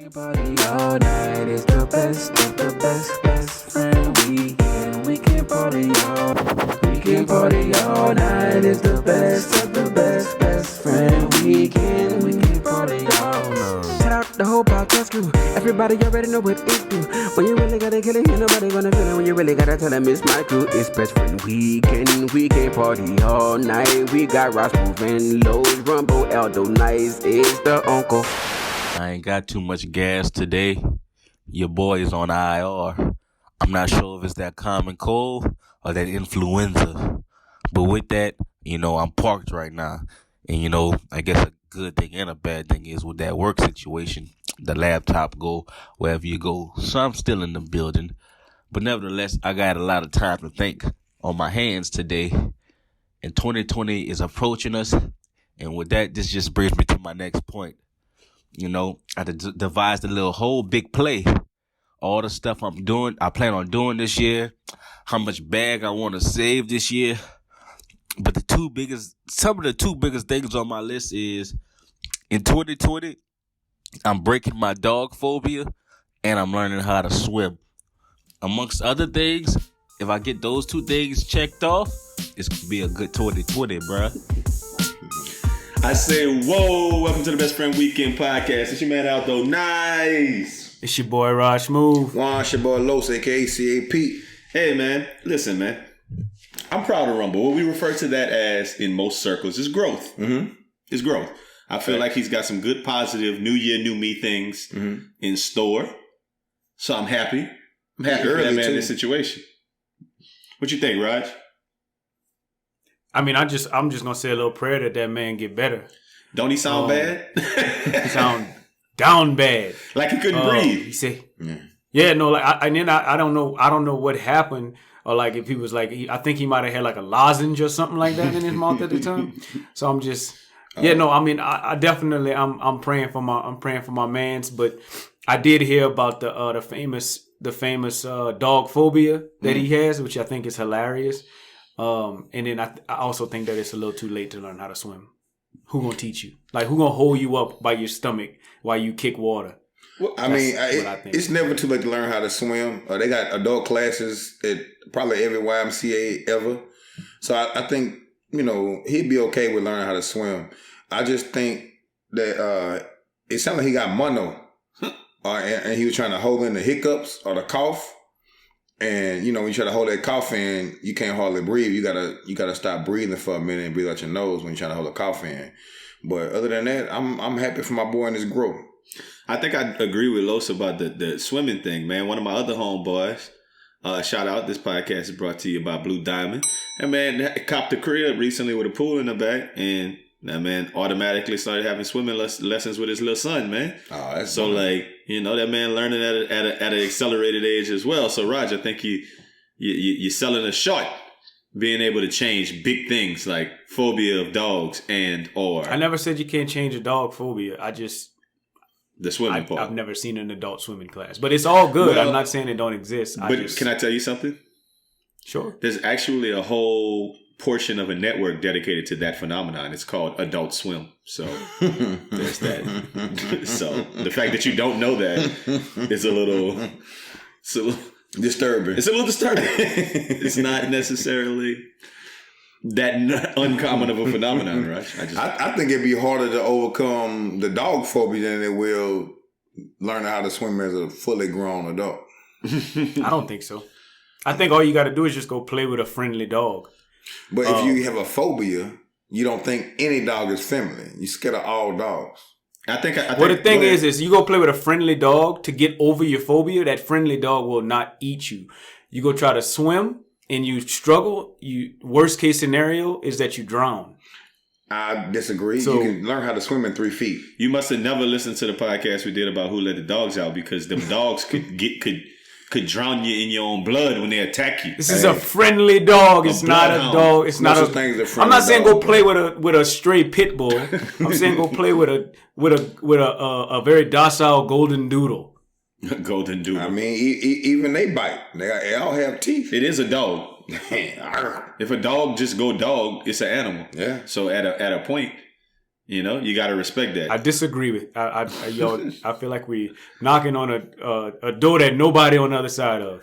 can party all night. It's the best of the best friend weekend. We can party all night. It's the best of the best friend weekend. We can party all night. Shout out the whole podcast crew. Everybody already know what it do. When you really gotta kill it, ain't nobody gonna feel it. When you really gotta tell them it's my crew. It's best friend weekend. We can party all night. We got Ross moving, Lowe's, Rumble, Aldo, Nice is the uncle. I ain't got too much gas today. Your boy is on IR. I'm not sure if it's that common cold or that influenza. But with that, I'm parked right now. And, I guess a good thing and a bad thing is with that work situation, the laptop go wherever you go. So I'm still in the building. But nevertheless, I got a lot of time to think on my hands today. And 2020 is approaching us. And with that, this just brings me to my next point. I devised a little whole big play. All the stuff I plan on doing this year, how much bag I want to save this year. But some of the two biggest things on my list is in 2020, I'm breaking my dog phobia and I'm learning how to swim. Amongst other things, if I get those two things checked off, it's going to be a good 2020, bruh. I say, whoa, welcome to the Best Friend Weekend podcast. It's your man Aldo Nice. It's your boy Raj Move. It's your boy Los, aka CAP. Hey man, listen man. I'm proud of Rumble. What we refer to that as in most circles is growth. Mm-hmm. It's growth. I feel like he's got some good positive new year, new me things in store. So I'm happy. I'm happy for that man in this situation. What you think, Raj? I mean, I'm just gonna say a little prayer that man get better. Don't he sound bad? He sound down bad. Like he couldn't breathe. He say, I don't know what happened, or like if he was like, I think he might have had like a lozenge or something like that in his mouth at the time. So I'm just, I definitely, I'm praying for my mans, but I did hear about the famous dog phobia that he has, which I think is hilarious. And then I also think that it's a little too late to learn how to swim. Who gonna teach you? Like, who gonna hold you up by your stomach while you kick water? Well, I think it's never too late to learn how to swim. They got adult classes at probably every YMCA ever. So I think, he'd be okay with learning how to swim. I just think that it sounded like he got mono. And he was trying to hold in the hiccups or the cough. And when you try to hold that cough in, you can't hardly breathe. You gotta stop breathing for a minute and breathe out your nose when you're trying to hold a cough in. But other than that, I'm happy for my boy in his growth. I think I agree with Los about the swimming thing, man. One of my other homeboys, shout out, this podcast is brought to you by Blue Diamond. And man, copped a crib recently with a pool in the back, and that man automatically started having swimming lessons with his little son, man. Oh, that's so funny. That man learning at an accelerated age as well. So Raj, I think you're selling a short being able to change big things like phobia of dogs or. I never said you can't change a dog phobia. The swimming part. I've never seen an adult swimming class, but it's all good. Well, I'm not saying it don't exist. Can I tell you something? Sure. There's actually a whole portion of a network dedicated to that phenomenon. It's called Adult Swim. So there's that. So the fact that you don't know that is a little disturbing. It's a little disturbing. It's not necessarily that uncommon of a phenomenon, right? I think it'd be harder to overcome the dog phobia than it will learning how to swim as a fully grown adult. I don't think so. I think all you got to do is just go play with a friendly dog. But if you have a phobia, you don't think any dog is friendly. You're scared of all dogs. I think the thing is you go play with a friendly dog to get over your phobia. That friendly dog will not eat you. You go try to swim and you struggle. Worst case scenario is that you drown. I disagree. So, you can learn how to swim in 3 feet. You must have never listened to the podcast we did about who let the dogs out, because them dogs could drown you in your own blood when they attack you. This is a friendly dog. It's not a dog. It's not a. I'm not saying go play with a stray pit bull. I'm saying go play with a very docile golden doodle. Golden doodle. I mean, even they bite. They all have teeth. It is a dog. If a dog just go dog, it's an animal. Yeah. So at a point, You know, you got to respect that. I disagree with. I feel like we knocking on a door that nobody on the other side of.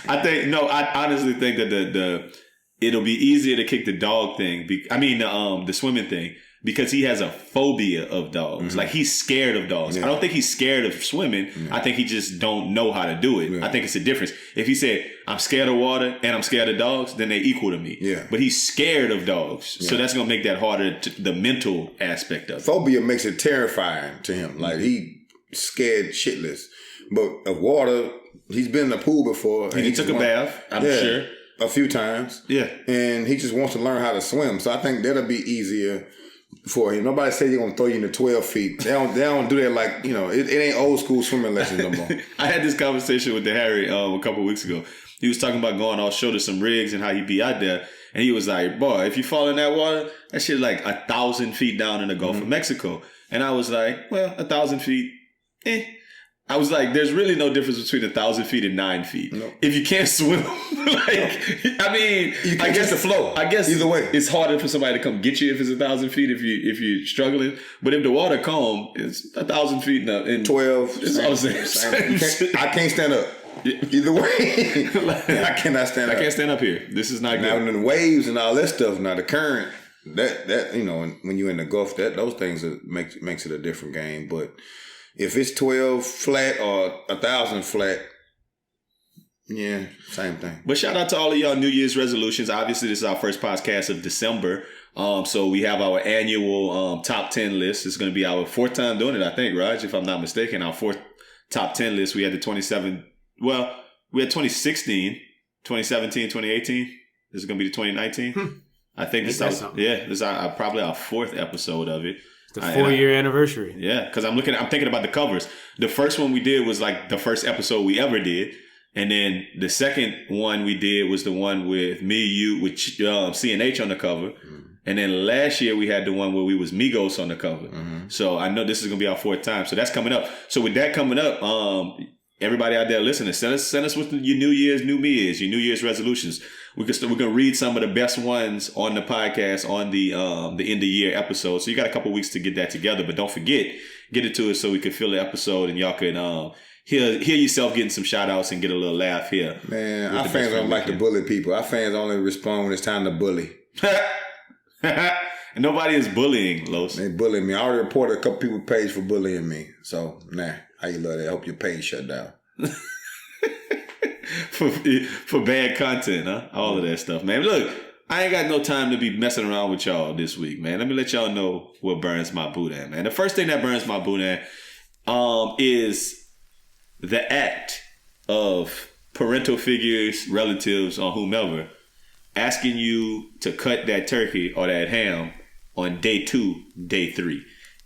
I honestly think that it'll be easier to kick the dog thing. The swimming thing, because he has a phobia of dogs. Mm-hmm. Like, he's scared of dogs. Yeah. I don't think he's scared of swimming. Yeah. I think he just don't know how to do it. Yeah. I think it's a difference. If he said, I'm scared of water and I'm scared of dogs, then they equal to me. Yeah. But he's scared of dogs. Yeah. So that's going to make that harder, the mental aspect of it. Phobia makes it terrifying to him. Like, he scared shitless. But of water, he's been in the pool before. And he took a bath, I'm sure. A few times. Yeah. And he just wants to learn how to swim. So I think that'll be easier for him. Nobody say you're gonna throw you into 12 feet. They don't do that like, you know, it ain't old school swimming lessons no more. I had this conversation with the Harry a couple of weeks ago. He was talking about going offshore to some rigs and how he'd be out there. And he was like, boy, if you fall in that water, that shit like 1,000 feet down in the Gulf of Mexico. And I was like, well, 1,000 feet, I was like, there's really no difference between 1,000 feet and 9 feet. Nope. If you can't swim, I guess the flow. I guess either way, it's harder for somebody to come get you if it's 1,000 feet if you're struggling. But if the water calm, it's 1,000 feet and 12. That's all I'm saying. I can't stand up. Either way, I cannot stand up. I can't stand up here. This is not good. Now, the waves and all that stuff. Now the current, that you know, when you're in the Gulf, those things makes it a different game, but. If it's 12 flat or 1,000 flat, yeah, same thing. But shout out to all of y'all New Year's resolutions. Obviously, this is our first podcast of December. So we have our annual top 10 list. It's going to be our fourth time doing it, I think, Raj, if I'm not mistaken. Our fourth top 10 list. We had the 2016, 2017, 2018. This is going to be the 2019. I think this is probably our fourth episode of it. The 4-year anniversary. Yeah, because I'm thinking about the covers. The first one we did was like the first episode we ever did. And then the second one we did was the one with me, you, with CNH on the cover. Mm-hmm. And then last year we had the one where we was Migos on the cover. Mm-hmm. So I know this is going to be our fourth time. So that's coming up. So with that coming up, everybody out there listening, send us with your New Year's resolutions. We're going to read some of the best ones on the podcast on the end of year episode. So you got a couple weeks to get that together, but don't forget, get it to us so we can fill the episode and y'all can hear yourself getting some shout outs and get a little laugh here. Man, our fans don't like to bully people. Our fans only respond when it's time to bully. And nobody is bullying, Los. They bully me. I already reported a couple people page for bullying me. So, how you love that? I hope your page shut down. For bad content, huh? All of that stuff, man. Look, I ain't got no time to be messing around with y'all this week, man. Let me let y'all know what burns my boot at, man. The first thing that burns my boot at is the act of parental figures, relatives, or whomever asking you to cut that turkey or that ham on day 2, day 3.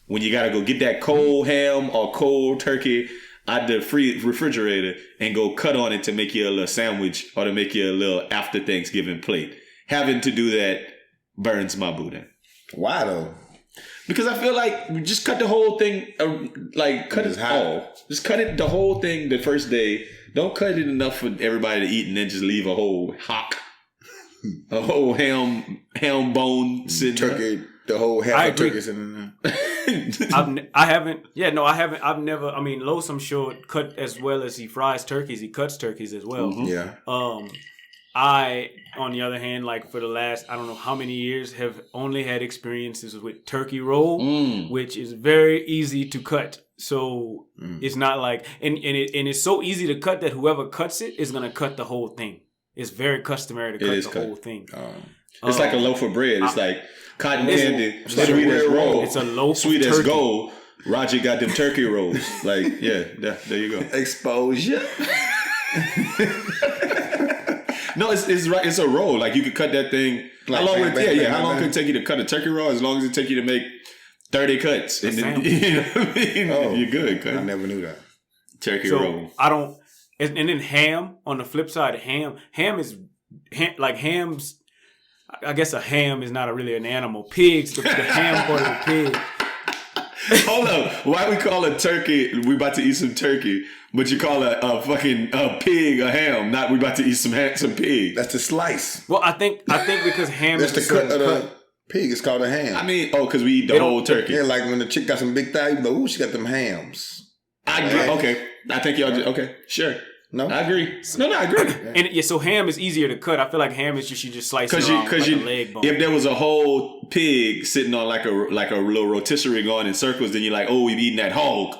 When you got to go get that cold ham or cold turkey out the refrigerator and go cut on it to make you a little sandwich or to make you a little after Thanksgiving plate. Having to do that burns my boot in. Why though? Because I feel like just cut the whole thing, cut it all. Just cut it the whole thing the first day. Don't cut it enough for everybody to eat and then just leave a whole hock, a whole ham bone sitting turkey. There. The whole half of turkey sitting there. I haven't. I've never. I mean, Los, I'm sure, cut as well as he fries turkeys. He cuts turkeys as well. Mm-hmm. Yeah. I, on the other hand, like for the last, I don't know how many years, have only had experiences with turkey roll, which is very easy to cut. So it's not like, and it's so easy to cut that whoever cuts it is gonna cut the whole thing. It's very customary to cut the whole thing. It's like a loaf of bread. It's like cotton candy, sweet as roll. It's a loaf sweet of as gold. Roger got them turkey rolls. Like, yeah, there you go. Exposure. No, it's right. It's a roll. Like you could cut that thing. How long could it take you to cut a turkey roll? As long as it take you to make 30 cuts, and then, you know what I mean? You're good. I never knew that. Turkey roll. I don't. And then ham. On the flip side, ham is like hams. I guess a ham is not really an animal. Pigs, the ham part of the pig. Hold up. Why we call a turkey, we about to eat some turkey, but you call a fucking pig a ham, not we about to eat some pig. That's the slice. Well, I think because ham is the cut. Pig is called a ham. I mean, because we eat the whole turkey. Yeah, like when the chick got some big thighs, you be like, ooh, she got them hams. I agree. Okay. I think y'all okay. Sure. No? I agree. No, I agree. And yeah, so ham is easier to cut. I feel like ham is just you just slice it around like a leg bone. If there was a whole pig sitting on like a little rotisserie going in circles, then you're like, oh, we've eaten that hog.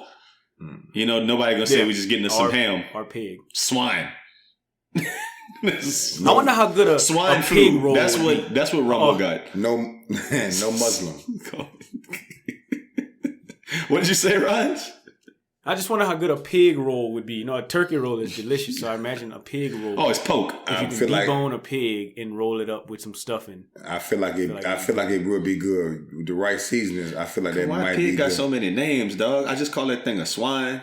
You know, nobody gonna say we're just getting us some ham. Or pig. Swine. I wonder how good a swine pig flu. roll That's would be. what Rumble got. No Muslim. What did you say, Raj? I just wonder how good a pig roll would be. You know, a turkey roll is delicious, so I imagine a pig roll. Oh, it's poke. If you can debone a pig and roll it up with some stuffing. I feel like it would be good. With the right seasonings, I feel like that might be good. Pig got so many names, dog. I just call that thing a swine,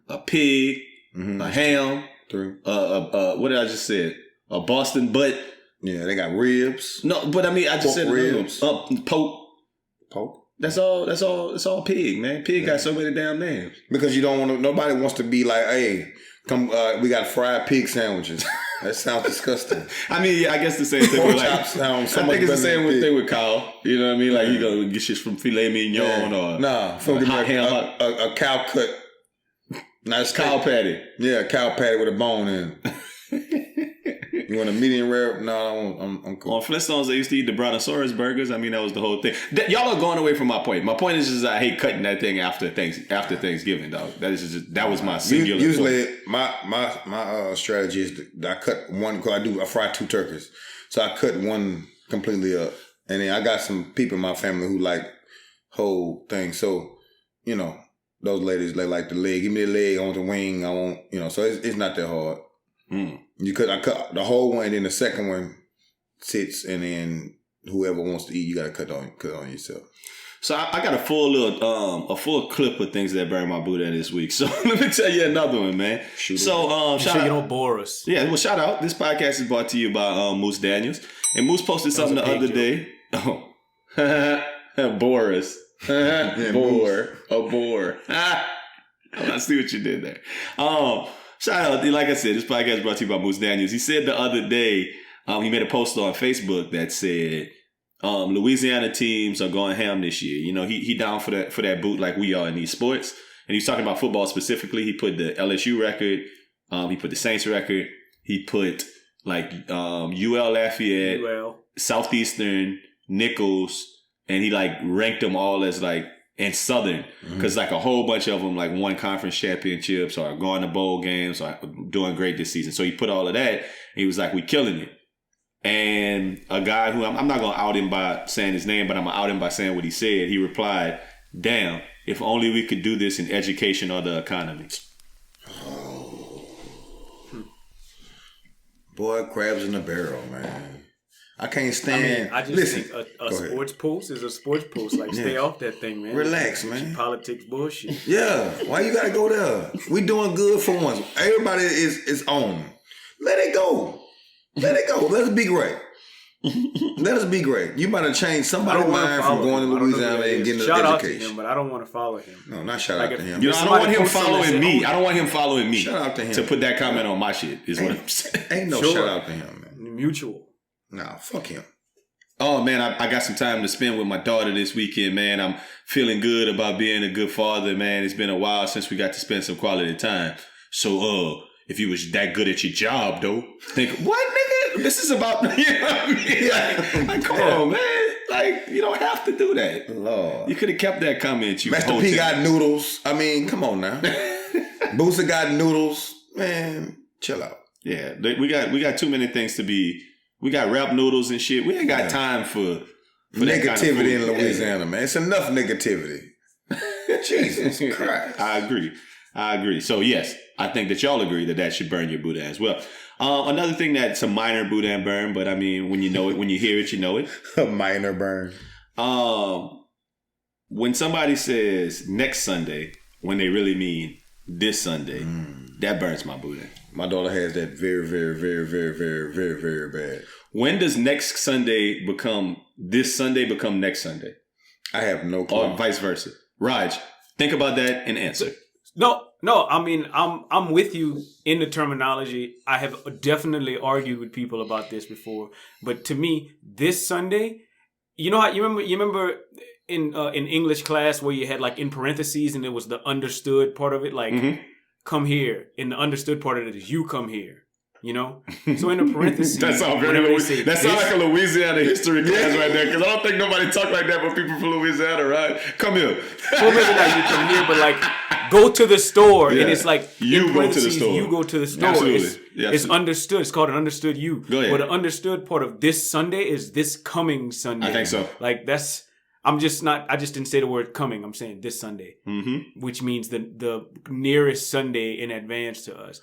a pig, a ham, what did I just say? A Boston butt. Yeah, they got ribs. No, but I mean, I just said ribs. Poke. Poke. That's all. It's all pig, man. Pig got so many damn names. Because you don't want to. Nobody wants to be like, hey, come. We got fried pig sandwiches. That sounds disgusting. I mean, yeah, I guess the same thing with like. I think it's the same thing with cow. You know what I mean? Like you go get shit from filet mignon or a cow cut. Nice cow patty. Yeah, a cow patty with a bone in. You want a medium rare? No, I'm cool. On Flintstones, they used to eat the Brontosaurus burgers. I mean, that was the whole thing. Y'all are going away from my point. My point is just I hate cutting that thing after Thanksgiving, dog. That was my singular. Usually, my strategy is I cut one because I fry 2 turkeys, so I cut one completely up, and then I got some people in my family who like whole things. So you know, those ladies they like the leg. Give me the leg. I want the wing. I want So it's not that hard. I cut the whole one, and then the second one sits, and then whoever wants to eat, you got to cut on yourself. So I got a full clip of things that burn my Buddha this week. So let me tell you another one, man. Shout out. You don't bore us. Yeah, well, shout out. This podcast is brought to you by Moose Daniels, and Moose posted something the other day. Oh, bore us. Bore. I see what you did there. Shout out, like I said, this podcast is brought to you by Moose Daniels. He said the other day, he made a post on Facebook that said, Louisiana teams are going ham this year. You know, he down for that boot like we are in these sports. And he's talking about football specifically. He put the LSU record. He put the Saints record. He put like UL Lafayette, Southeastern, Nichols, and he like ranked them all as like and Southern, because like a whole bunch of them like won conference championships or going to bowl games or doing great this season. So he put all of that. And he was like, "We killing it." And a guy who I'm not gonna out him by saying his name, but I'm gonna out him by saying what he said. He replied, "Damn, if only we could do this in education or the economy." Boy, crabs in the barrel, man. I can't stand. I just think a sports post is a sports post. Like, stay off that thing, man. Relax, man. Politics bullshit. Yeah, why you gotta go there? We doing good for once. Everybody is on. Let it go. Let it go. Let us be great. Let us be great. You might have changed somebody's mind from going to Louisiana and getting an education. Shout out to him, but I don't want to follow him. No, not shout out to him. You know, I don't want him following me. I don't want him following me. Shout out to him. To put that comment on my shit is what I'm saying. Ain't no shout out to him, man. Mutual. Nah, fuck him. Oh, man, I got some time to spend with my daughter this weekend, man. I'm feeling good about being a good father, man. It's been a while since we got to spend some quality time. So, if you was that good at your job, though, think, what, nigga? This is about, you know what I mean? Like come on, man. Like, you don't have to do that. Lord. You could have kept that comment. Master P got noodles. I mean, come on now. Booster got noodles. Man, chill out. Yeah, we got too many things to be. We got rap noodles and shit. We ain't got time for negativity that kind of in Louisiana, man. It's enough negativity. Jesus Christ. I agree. So yes, I think that y'all agree that should burn your Buddha as well. Another thing that's a minor Boudin burn, but I mean, when you know it, when you hear it, you know it. A minor burn. When somebody says next Sunday, when they really mean this Sunday, that burns my Boudin. My daughter has that very, very, very, very, very, very, very bad. When does next Sunday become this Sunday become next Sunday? I have no clue. Or vice versa. Raj, think about that and answer. No. I mean, I'm with you in the terminology. I have definitely argued with people about this before, but to me, this Sunday You know how you remember in English class where you had like in parentheses and it was the understood part of it, like come here. And the understood part of it is you come here. You know, so in the parentheses, that sounds like a Louisiana history class right there. Because I don't think nobody talk like that with people from Louisiana, right? Come here. Well, maybe not you come here, but like go to the store, and it's like you go to the store. You go to the store. Absolutely. It's understood. It's called an understood you. Go ahead. But the understood part of this Sunday is this coming Sunday. I think so. Like that's. I just didn't say the word coming. I'm saying this Sunday, which means the nearest Sunday in advance to us.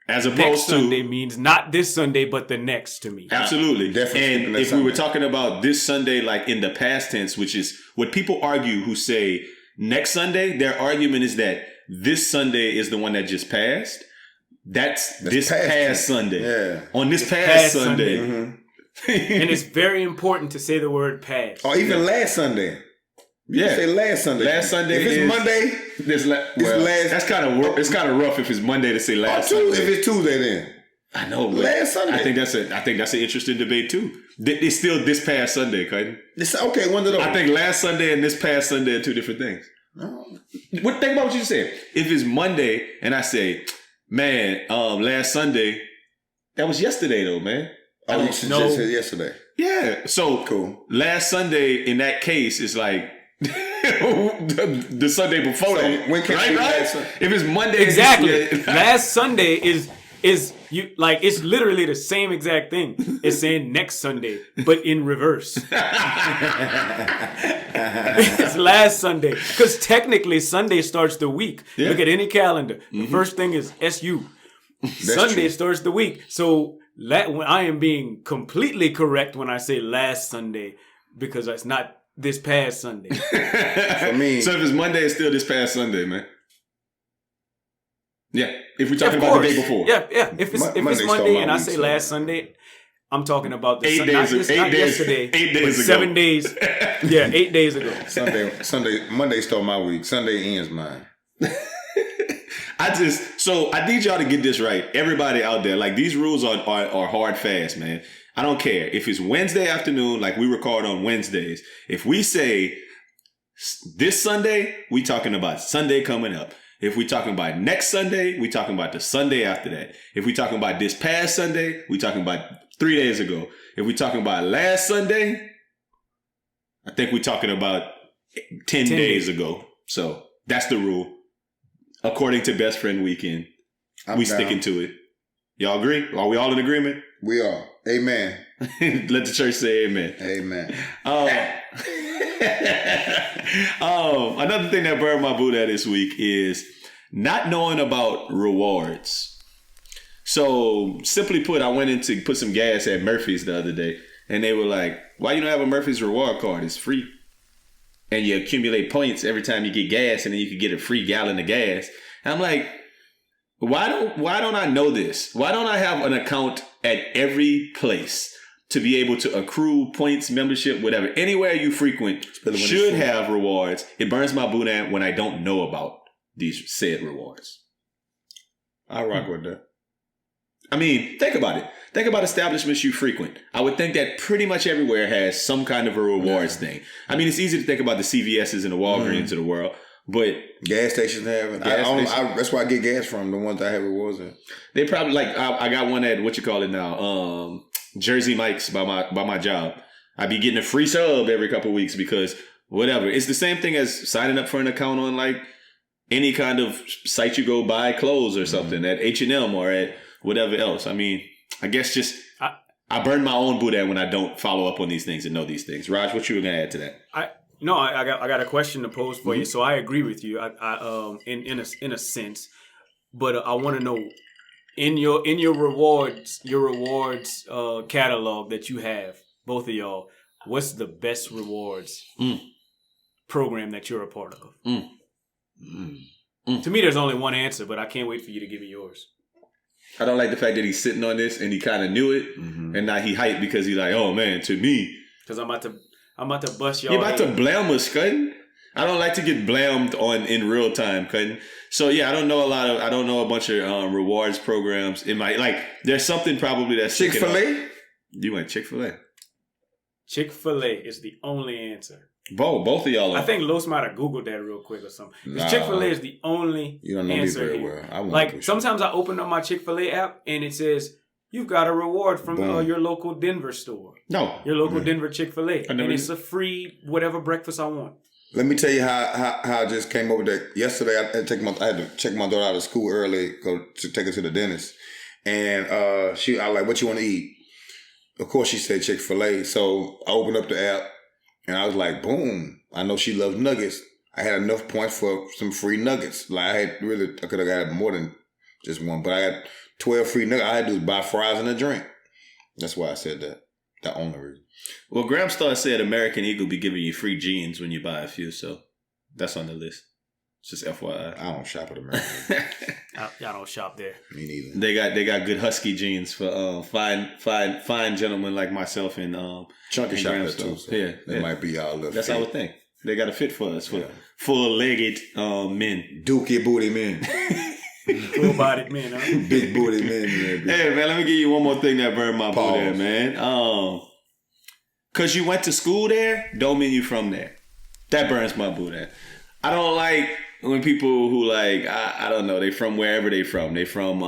As opposed next to Sunday means not this Sunday, but the next to me. Absolutely. Definitely. And if we were talking about this Sunday, like in the past tense, which is what people argue who say next Sunday, their argument is that this Sunday is the one that just passed. That's this past Sunday. Yeah. On this past Sunday. And it's very important to say the word past. Or even last Sunday. You say last Sunday. Last Sunday. If it's Monday, it's last. That's kind of it's kind of rough if it's Monday to say last Sunday. If it's Tuesday, then I know. Last Sunday. I think that's an interesting debate too. It's still this past Sunday, Clayton. Okay. One of those. I think last Sunday and this past Sunday are two different things. No. Think about what you said. If it's Monday and I say, man, last Sunday, that was yesterday though, man. Oh, you suggested yesterday. Yeah. So cool. Last Sunday in that case is like. the Sunday before that. When can right? If it's Monday, exactly. Last Sunday is you like it's literally the same exact thing. It's saying next Sunday, but in reverse. It's last Sunday because technically Sunday starts the week. Yeah. Look at any calendar. The first thing is SU. Sunday starts the week. So I am being completely correct when I say last Sunday because it's not. This past Sunday. For me. So if it's Monday, it's still this past Sunday, man. Yeah. If we're talking about the day before. Yeah. If it's Monday and I say last Sunday, I'm talking about the 8 days ago. Not yesterday. 8 days ago. 7 days. Yeah, 8 days ago. Monday start my week. Sunday ends mine. I need y'all to get this right. Everybody out there, like these rules are hard fast, man. I don't care. If it's Wednesday afternoon, like we record on Wednesdays, if we say this Sunday, we talking about Sunday coming up. If we talking about next Sunday, we talking about the Sunday after that. If we talking about this past Sunday, we talking about 3 days ago. If we talking about last Sunday, I think we talking about 10 days ago. So that's the rule. According to Best Friend Weekend, we sticking to it. Y'all agree? Are we all in agreement? We are. Amen. Let the church say amen. Amen. Another thing that burned my boot at this week is not knowing about rewards. So simply put, I went in to put some gas at Murphy's the other day and they were like, why you don't have a Murphy's reward card? It's free. And you accumulate points every time you get gas and then you can get a free gallon of gas. And I'm like, why don't I know this? Why don't I have an account at every place to be able to accrue points, membership, whatever? Anywhere you frequent should have rewards. It burns my boot out when I don't know about these said rewards. I rock with that. I mean, think about it. Think about establishments you frequent. I would think that pretty much everywhere has some kind of a rewards thing. I mean, it's easy to think about the CVS's and the Walgreens of the world. But gas stations have it. That's where I get gas from. The ones I have rewards in. They probably like I got one at what you call it now, Jersey Mike's by my job. I be getting a free sub every couple of weeks because whatever. It's the same thing as signing up for an account on like any kind of site you go buy clothes or something at H&M or at whatever else. I mean, I guess just I burn my own boot out when I don't follow up on these things and know these things. Raj, what you were gonna add to that? I got a question to pose for you. So I agree with you. In a sense, but I want to know in your rewards catalog that you have, both of y'all, what's the best rewards program that you're a part of? To me, there's only one answer, but I can't wait for you to give me yours. I don't like the fact that he's sitting on this and he kind of knew it, and now he hyped because he's like, oh man, to me, because I'm about to bust y'all. You're about to blame us, Cutting. I don't like to get blamed in real time, Cutting. So yeah, I don't know a bunch of rewards programs in my there's something probably that's Chick-fil-A. You went Chick-fil-A. Chick-fil-A is the only answer. Both of y'all are. I think Los might have Googled that real quick or something. Because Chick-fil-A is the only You don't know me answer very here. well. Like, sometimes I open up my Chick-fil-A app and it says, you've got a reward from your local Denver store. No. Your local Denver Chick-fil-A. And it's did. a free whatever breakfast I want. Let me tell you how I just came over there. Yesterday, I had to check my daughter out of school early to take her to the dentist. And I was like, what you want to eat? Of course, she said Chick-fil-A. So I opened up the app and I was like, boom. I know she loves nuggets. I had enough points for some free nuggets. Like I could have had more than just one, but I had 12 free nuggets. All I had to do was buy fries and a drink. That's why I said that. The only reason. Well, Graham Star said American Eagle be giving you free jeans when you buy a few, so that's on the list. Just FYI. I don't shop at American. Y'all don't shop there. Me neither. They got good husky jeans for fine gentlemen like myself and Chunky and shop Graham there Star. too. So yeah, They might be y'all little that's fit. our thing. They got a fit for us for full-legged men. Dookie booty men. Full-bodied men, huh? Big booty men. Hey man, let me give you one more thing that burned my boot there, man. Cause you went to school there, don't mean you from there. That burns my boot there. I don't like when people who like I don't know, they from wherever they from. They from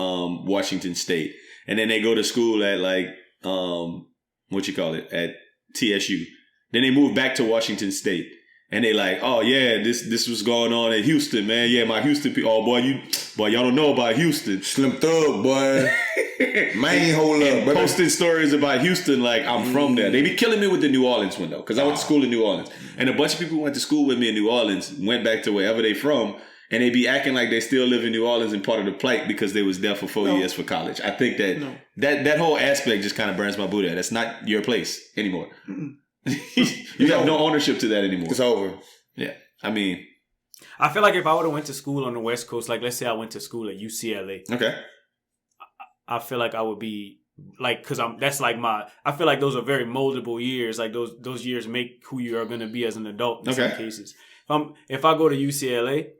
Washington State. And then they go to school at like at TSU. Then they move back to Washington State. And they like, oh yeah, this was going on in Houston, man. Yeah, my Houston people. Oh boy, y'all don't know about Houston. Slim Thug, boy. Man, hold up. But Posting stories about Houston like I'm from there. They be killing me with the New Orleans one though, because I went to school in New Orleans. And a bunch of people who went to school with me in New Orleans went back to wherever they from, and they be acting like they still live in New Orleans and part of the plight because they was there for 4 years for college. I think that whole aspect just kind of burns my boot out. That's not your place anymore. You have no ownership to that anymore. It's over. Yeah. I mean, I feel like if I would have went to school on the West Coast, like let's say I went to school at UCLA. okay. I feel like I would be like, cause I feel like those are very moldable years. Like those years make who you are going to be as an adult in some cases. If I go to UCLA,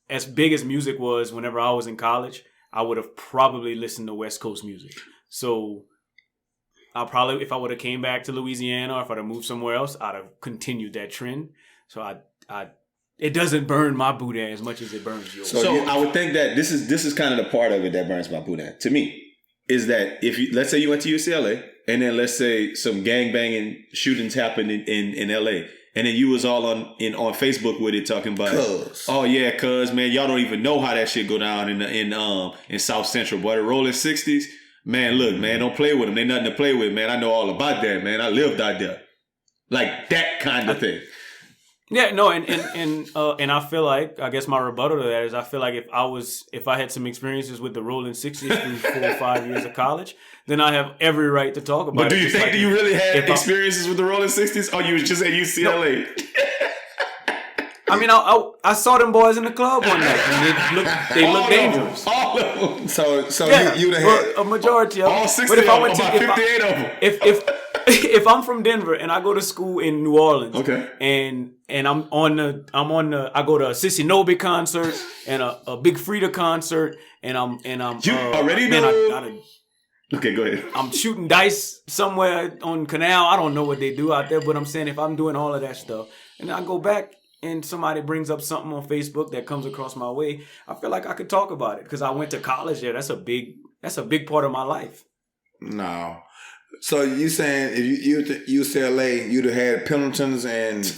as big as music was whenever I was in college, I would have probably listened to West Coast music. So I'll probably, if I would have came back to Louisiana or if I'd have moved somewhere else, I'd have continued that trend. So it doesn't burn my boot as much as it burns yours. So I would think that this is kind of the part of it that burns my boot to me, is that if you, let's say you went to UCLA and then let's say some gangbanging shootings happened in LA, and then you was all on Facebook with it talking about, oh yeah, cuz man, y'all don't even know how that shit go down in South Central, boy, the rolling 60s. Man, look, man, don't play with them. They nothing to play with, man. I know all about that, man. I lived out there. Like that kind of thing. Yeah, no, and I feel like, I guess my rebuttal to that is I feel like if I had some experiences with the rolling 60s through 4 or 5 years of college, then I have every right to talk about it. But do you think you really had experiences with the rolling 60s, or you was just at UCLA? No. I mean, I saw them boys in the club one night, and they look dangerous. All of them. So yeah, you'd have had a majority of them. All 60 of them, about 58 of them. If I'm from Denver and I go to school in New Orleans, okay, and I go to a Sissy Nobe concert and a Big Frida concert, and I'm you already know. Okay, go ahead. I'm shooting dice somewhere on Canal. I don't know what they do out there, but I'm saying if I'm doing all of that stuff and I go back and somebody brings up something on Facebook that comes across my way, I feel like I could talk about it because I went to college there. That's a big part of my life. No. So you saying if you were at UCLA, you'd have had Pendletons and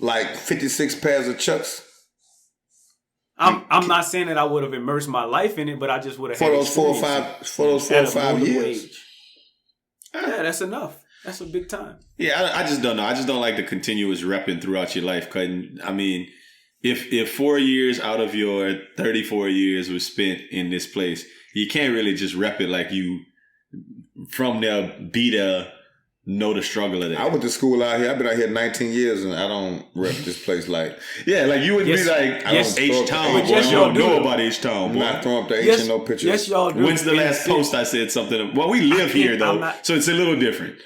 like 56 pairs of Chucks? I'm not saying that I would have immersed my life in it, but I just would have had those 4 or 5 years. Age. Yeah, that's enough. That's a big time. Yeah, I just don't know. I just don't like the continuous repping throughout your life. I mean, if 4 years out of your 34 years was spent in this place, you can't really just rep it like you from there, be there, know the struggle of that. I went to school out here. I've been out here 19 years and I don't rep this place like. Yeah, like you would be like, H-Town, boy. You don't know about H-Town, boy. I'm not throwing up the H in no pictures. Yes, y'all do. When's the last post I said something? Well, we live here, though, so it's a little different.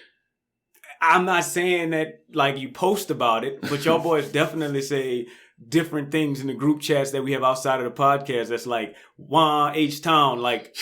I'm not saying that like you post about it, but y'all boys definitely say different things in the group chats that we have outside of the podcast. That's like H-Town, like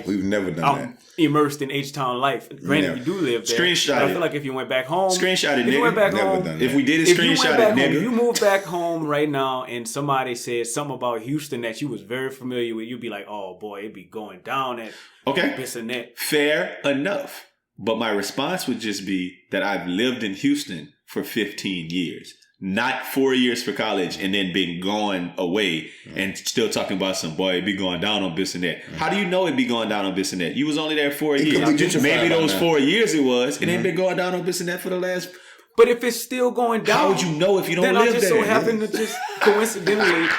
we've never done that. Immersed in H-Town life. Granted, you do live there. Screenshot but it. I feel like if you went back home, Screenshot it, if you nigga. went back Never home, done If we did it, if you screenshot went back it, home, nigga. if you moved back home right now and somebody said something about Houston that you was very familiar with, you'd be like, oh boy, it'd be going down at Bissonnette. Fair enough. But my response would just be that I've lived in Houston for 15 years. Not 4 years for college and then been going away and still talking about some boy, it be going down on Bissonnette. How do you know it be going down on Bissonnette? You was only there 4 years. Maybe those 4 years it was. It ain't been going down on Bissonnette for the last... But if it's still going down... How would you know if you don't then live I just there? so happen to just coincidentally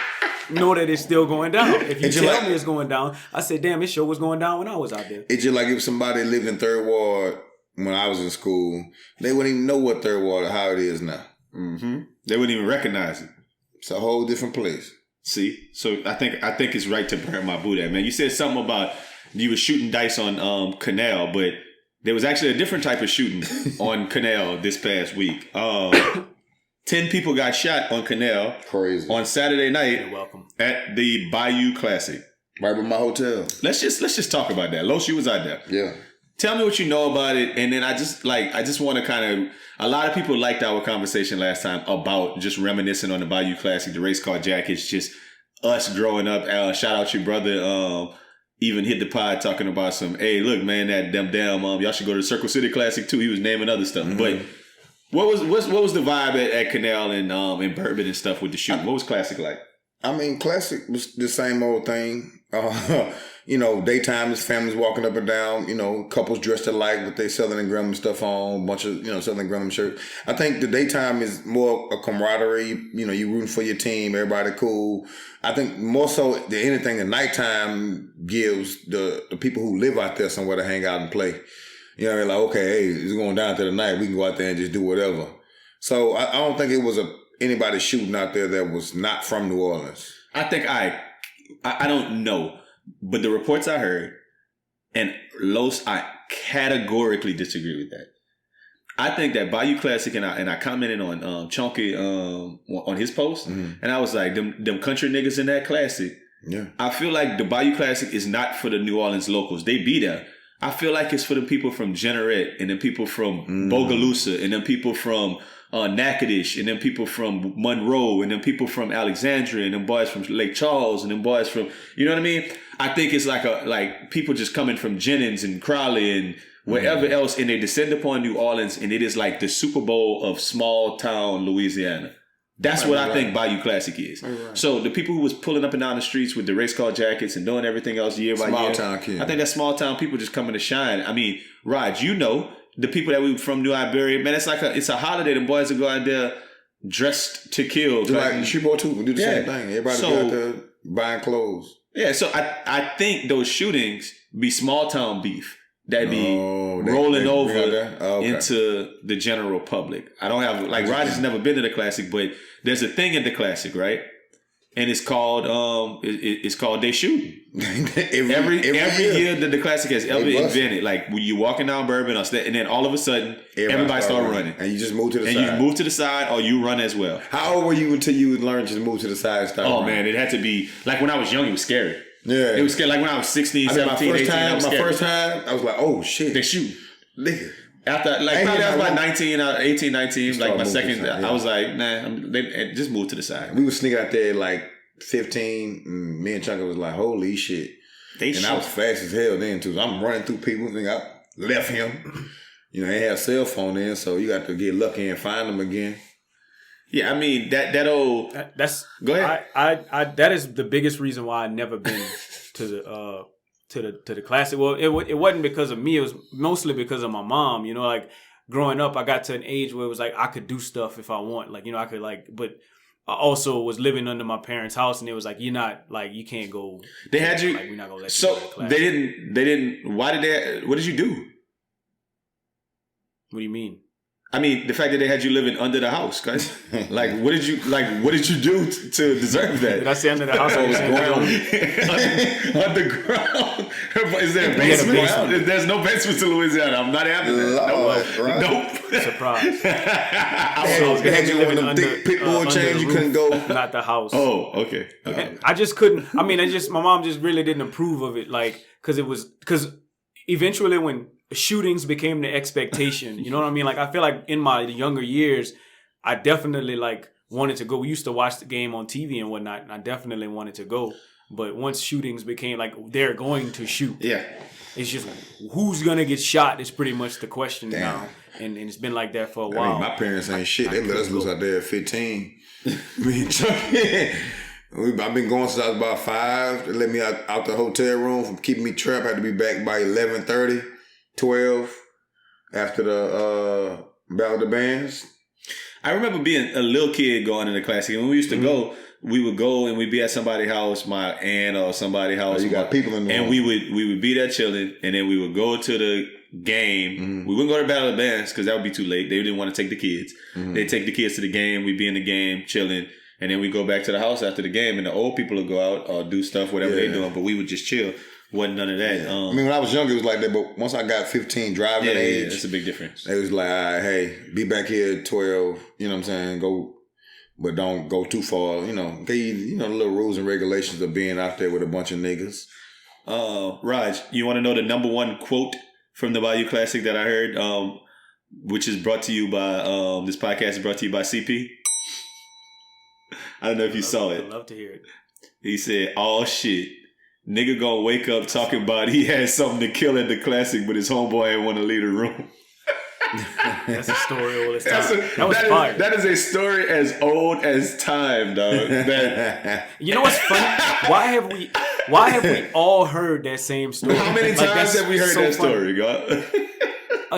know that it's still going down. If you tell me it's going down, I say, damn, this show was going down when I was out there. It's just like if somebody lived in Third Ward when I was in school, they wouldn't even know what Third Ward or how it is now. Mm-hmm. They wouldn't even recognize it. It's a whole different place. See? So I think it's right to burn my boot at, man. You said something about you were shooting dice on Canal, but there was actually a different type of shooting on Canal this past week. 10 people got shot on Canal. Crazy. On Saturday night. You're welcome. At the Bayou Classic. Right by my hotel. Let's just talk about that. Los, you was out there. Yeah. Tell me what you know about it, and then I just want to kind of. A lot of people liked our conversation last time about just reminiscing on the Bayou Classic, the race car jackets, just us growing up. Shout out your brother. Even hit the pod talking about some. Hey, look, man, that damn y'all should go to the Circle City Classic too. He was naming other stuff, but what was the vibe at Canal and in Bourbon and stuff with the shooting? What was Classic like? I mean, Classic was the same old thing. Daytime is families walking up and down, couples dressed alike with their Southern and Grumman stuff on, a bunch of, Southern and Grumman shirts. I think the daytime is more a camaraderie. You rooting for your team, everybody cool. I think more so than anything, the nighttime gives the people who live out there somewhere to hang out and play. They're like, okay, hey, it's going down to the night. We can go out there and just do whatever. So I don't think it was anybody shooting out there that was not from New Orleans. I think I don't know. But the reports I heard, and Los, I categorically disagree with that. I think that Bayou Classic, and I commented on Chunky on his post, and I was like, them country niggas in that classic. Yeah, I feel like the Bayou Classic is not for the New Orleans locals. They be there. I feel like it's for the people from Jeanerette, and then people from Bogalusa, and then people from Natchitoches, and then people from Monroe, and then people from Alexandria, and then boys from Lake Charles, and then boys from, you know what I mean? I think it's like people just coming from Jennings and Crowley and wherever else, and they descend upon New Orleans, and it is like the Super Bowl of small town Louisiana. That's what I think Bayou Classic is. Right. So the people who was pulling up and down the streets with the race car jackets and doing everything else year by year. Small town kids. I think that's small town people just coming to shine. I mean, Raj, the people that we from New Iberia, man, it's a holiday. The boys will go out there dressed to kill. Like Shreveport too, we do the same thing. Everybody go out there buying clothes. Yeah, so I think those shootings be small town beef that be rolling over into the general public. I don't have Roger's never been to the Classic, but there's a thing at the Classic, right? And it's called They Shooting. every year that the Classic has ever invented, like when you walking down Bourbon and then all of a sudden everybody start running. And you just move to the side. And you move to the side or you run as well. How old were you until you learned to move to the side and start running? Man, it had to be like when I was young, it was scary. Yeah. It was scary. Like when I was 16, 17, 18, I was scared. My first time, I was like, oh shit. They shoot. Nigga. After, probably I was about 19, 18, 19, like my second, I was like, nah, they just moved to the side. We would sneak out there like 15, and me and Chunka was like, holy shit. I was fast as hell then too. So I'm running through people, and I left him. They had a cell phone then, so you got to get lucky and find them again. Yeah, I mean that old. Go ahead. I that is the biggest reason why I never been to the Classic. Well, it wasn't because of me. It was mostly because of my mom. Like growing up, I got to an age where it was like I could do stuff if I want. Like I could but I also was living under my parents' house, and it was like you're not you can't go. They had you. We're not gonna let so you go to the Classic. They didn't. Why did they? What did you do? What do you mean? I mean, the fact that they had you living under the house, guys. What did you do to deserve that? Did I say under the house? Or was underground? Is there a basement? There's no basement to Louisiana. I'm not having that. Nope. surprise. They had you on them thick pit bull chains. You couldn't go. Not the house. Oh, okay. I just couldn't. I mean, my mom just really didn't approve of it, like, because eventually when shootings became the expectation, you know what I mean? Like, I feel like in my younger years, I definitely like wanted to go. We used to watch the game on TV and whatnot, and I definitely wanted to go. But once shootings became like they're going to shoot, it's just who's gonna get shot is pretty much the question now, and it's been like that for a while. I mean, my parents ain't shit. They let us loose out there at 15. I've been going since I was about 5. They let me out the hotel room from keeping me trapped. I had to be back by 11:30, 12 after the Battle of the Bands. I remember being a little kid going in the Classic. When we used to go, we would go and we'd be at somebody's house, my aunt or somebody's house. You got people in the room. And we would be there chilling, and then we would go to the game. We wouldn't go to Battle of the Bands because that would be too late. They didn't want to take the kids. They'd take the kids to the game. We'd be in the game chilling, and then we go back to the house after the game, and the old people would go out or do stuff, whatever they're doing, but we would just chill. Wasn't none of that. I mean, when I was younger, it was like that, but once I got 15, driving age, that's a big difference. It was like, all right, hey, be back here at 12, you know what I'm saying? Go, but don't go too far, you know. The little rules and regulations of being out there with a bunch of niggas. Raj, you want to know the number one quote from the Bayou Classic that I heard, which is brought to you by, this podcast is brought to you by CP? I don't know if you saw it. I'd love to hear it. He said, "Oh shit. Nigga gonna wake up talking about he had something to kill at the Classic, but his homeboy ain't want to leave the room." That's a story all this time. That was fire. That is a story as old as time, dog. You know what's funny? Why have we all heard that same story? How many times have we heard that story, God?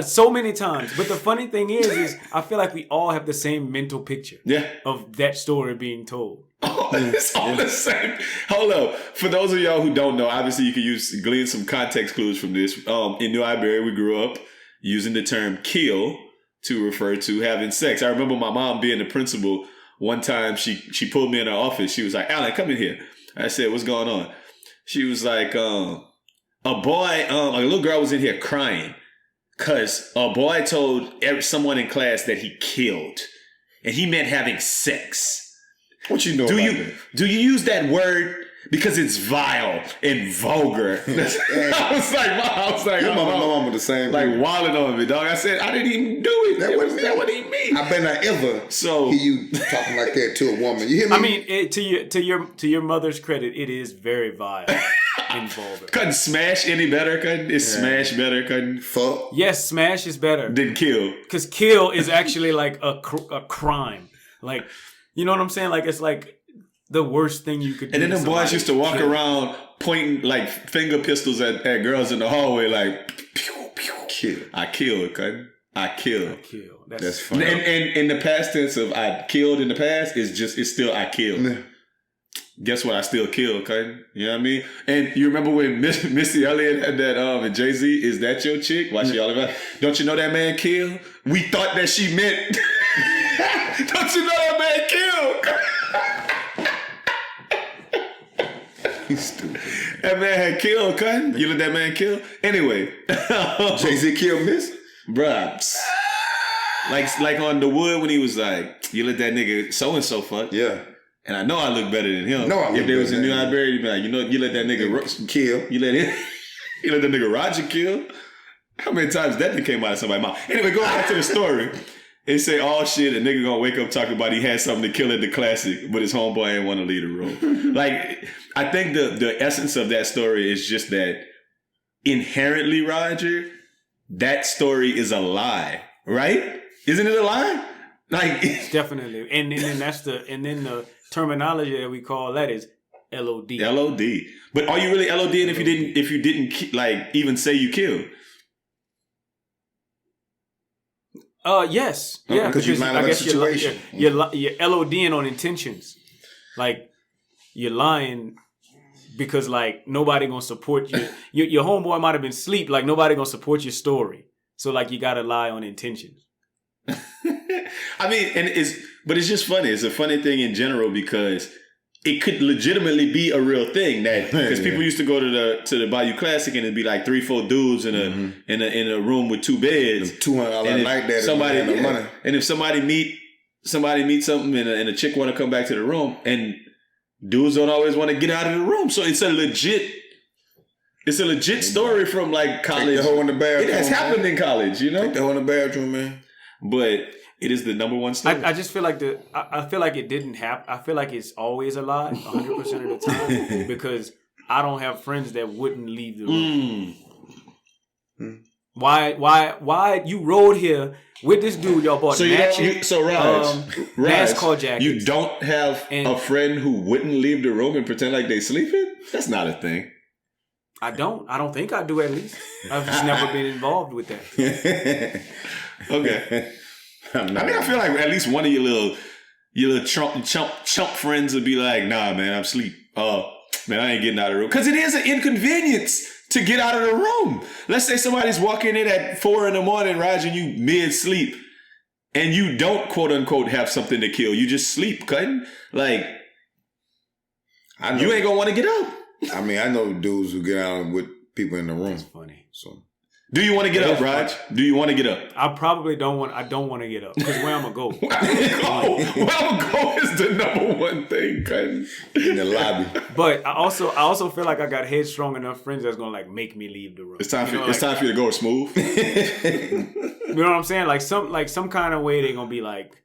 So many times. But the funny thing is I feel like we all have the same mental picture of that story being told. Oh, it's all the same. Hold up. For those of y'all who don't know, obviously you can glean some context clues from this. In New Iberia, we grew up using the term kill to refer to having sex. I remember my mom being the principal. One time she pulled me in her office. She was like, "Alan, come in here." I said, "What's going on?" She was like, a little girl was in here crying because a boy told someone in class that he killed, and he meant having sex. What you know? Do you use that word because it's vile and vulgar? I was like, my mom was the same. Like wilding on me, dog. I said I didn't even do it. That what he mean? I bet not ever hear you talking like that to a woman. You hear me? I mean, to your mother's credit, it is very vile and vulgar. Couldn't smash any better. Couldn't smash better. Couldn't fuck. Yes, smash is better than kill. Because kill is actually like a crime. Like, you know what I'm saying? Like, it's like the worst thing you could do. And then the boys used to walk around pointing like finger pistols at girls in the hallway, like, pew, pew, kill. I killed, cousin. I killed. That's funny. And the past tense of I killed in the past it's still I killed. Yeah. Guess what? I still killed, cousin. You know what I mean? And you remember when Missy Elliott had that and Jay-Z, is that your chick? Why she all about? Don't you know that man killed? We thought that she meant. Don't you know that man killed? He's stupid. That man had killed, cousin. You let that man kill? Anyway. Jay-Z killed Miss? Bruh. Like on the wood when he was like, you let that nigga so-and-so fuck. Yeah. And I know I look better than him. No, I look if there was a better New than Iberia, you'd be like, you let that nigga kill. You let that nigga Roger kill. How many times that came out of somebody's mouth? Anyway, going back to the story. They say, "Oh shit, a nigga gonna wake up talking about he had something to kill at the Classic, but his homeboy ain't want to leave the room." Like, I think the essence of that story is just that inherently, Roger, that story is a lie, right? Isn't it a lie? Like, definitely. And then the terminology that we call that is LOD. LOD. But are you really LODing if you didn't like even say you killed? Okay. Yes. Yeah. Because you mind a situation. You're LODing on intentions. Like, you're lying because, like, nobody gonna support you. Your homeboy might have been asleep. Like, nobody gonna support your story. So, like, you gotta lie on intentions. I mean, but it's just funny. It's a funny thing in general because it could legitimately be a real thing that because people used to go to the Bayou Classic and it'd be like 3-4 dudes in a room with 2 beds. $200 like that. Somebody money. And if somebody meet something and a chick want to come back to the room and dudes don't always want to get out of the room, so it's a legit story from like college. Take the hoe in the bathroom. It has happened in college, you know. Take the hoe in the bathroom, man. But it is the number one story. I just feel like I feel like it didn't happen. I feel like it's always a lie 100% of the time because I don't have friends that wouldn't leave the room. Why you rode here with this dude y'all bought matching? NASCAR jackets. You don't have a friend who wouldn't leave the room and pretend like they sleeping? That's not a thing. I don't think I do, at least. I've just never been involved with that. Okay. I feel like at least one of your little chump friends would be like, nah, man, I'm asleep. Man, I ain't getting out of the room. Because it is an inconvenience to get out of the room. Let's say somebody's walking in at 4 a.m, Raj, and you mid-sleep, and you don't, quote unquote, have something to kill. You just sleep, cutting. Like, you ain't gonna want to get up. I mean, I know dudes who get out with people in the room. That's funny. So, do you want to get up, Raj? Do you want to get up? I probably don't want. I don't want to get up because where I'm gonna go? Where I'm gonna go is the number one thing, cutting in the lobby. But I also feel like I got headstrong enough friends that's gonna like make me leave the room. It's time for you to go smooth. You know what I'm saying? Like some kind of way they're gonna be like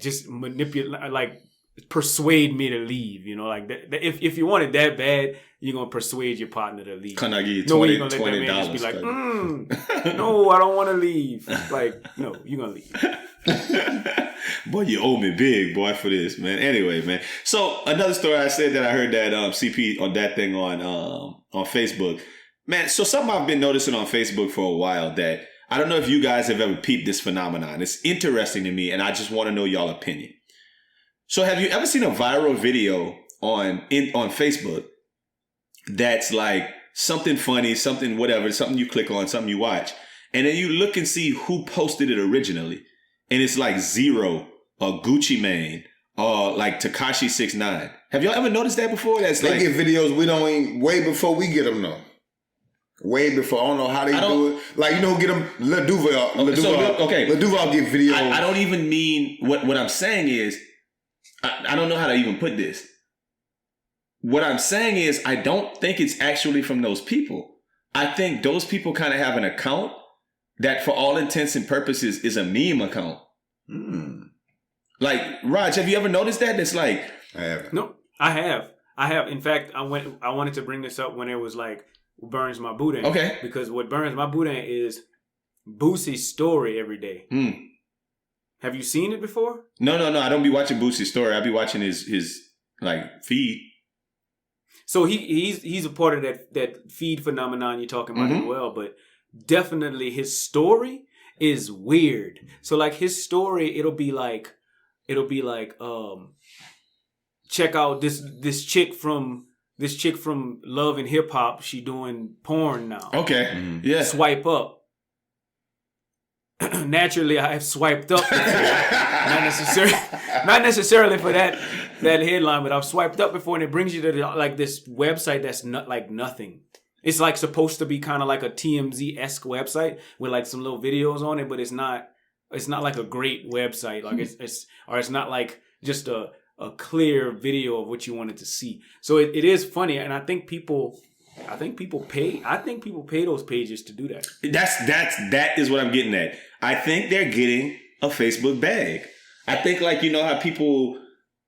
just manipulate, like persuade me to leave. You know, like if you want it that bad, you're gonna persuade your partner to leave. Can I give you $20? Just be like, no, I don't want to leave. Like, no, you're gonna leave. Boy, you owe me big, boy, for this, man. Anyway, man. So another story I said that I heard that CP on that thing on Facebook, man. So something I've been noticing on Facebook for a while that I don't know if you guys have ever peeped this phenomenon. It's interesting to me, and I just want to know y'all opinion. So have you ever seen a viral video on Facebook that's like something funny, something whatever, something you click on, something you watch, and then you look and see who posted it originally, and it's like Zero or Gucci Mane or like Tekashi 6ix9ine. Have y'all ever noticed that before? That's they like get videos we don't even way before we get them though. Way before. I don't know how they do it. Like, you know, get them Lil Duval. Lil Duval get videos. I don't even mean what I'm saying is I don't know how to even put this. What I'm saying is I don't think it's actually from those people. I think those people kind of have an account that for all intents and purposes is a meme account. Like, Raj, have you ever noticed that? It's like... I haven't. No, I have. In fact, I wanted to bring this up when it was like Burns My Boudin. Okay. Because what Burns My Boudin is Boosie's story every day. Have you seen it before? No. I don't be watching Boosie's story. I be watching his like feed. So he's a part of that feed phenomenon you're talking about as well, but definitely his story is weird. So like his story, it'll be like check out this chick from Love and Hip Hop. She doing porn now. Okay. Yeah. Swipe up. Naturally, I have swiped up. not necessarily for that headline, but I've swiped up before, and it brings you to like this website that's not like nothing. It's like supposed to be kind of like a TMZ-esque website with like some little videos on it, but it's not like a great website. Like it's not like just a clear video of what you wanted to see. So it is funny, and I think people pay those pages to do that. That is what I'm getting at. I think they're getting a Facebook bag. I think, like, you know how people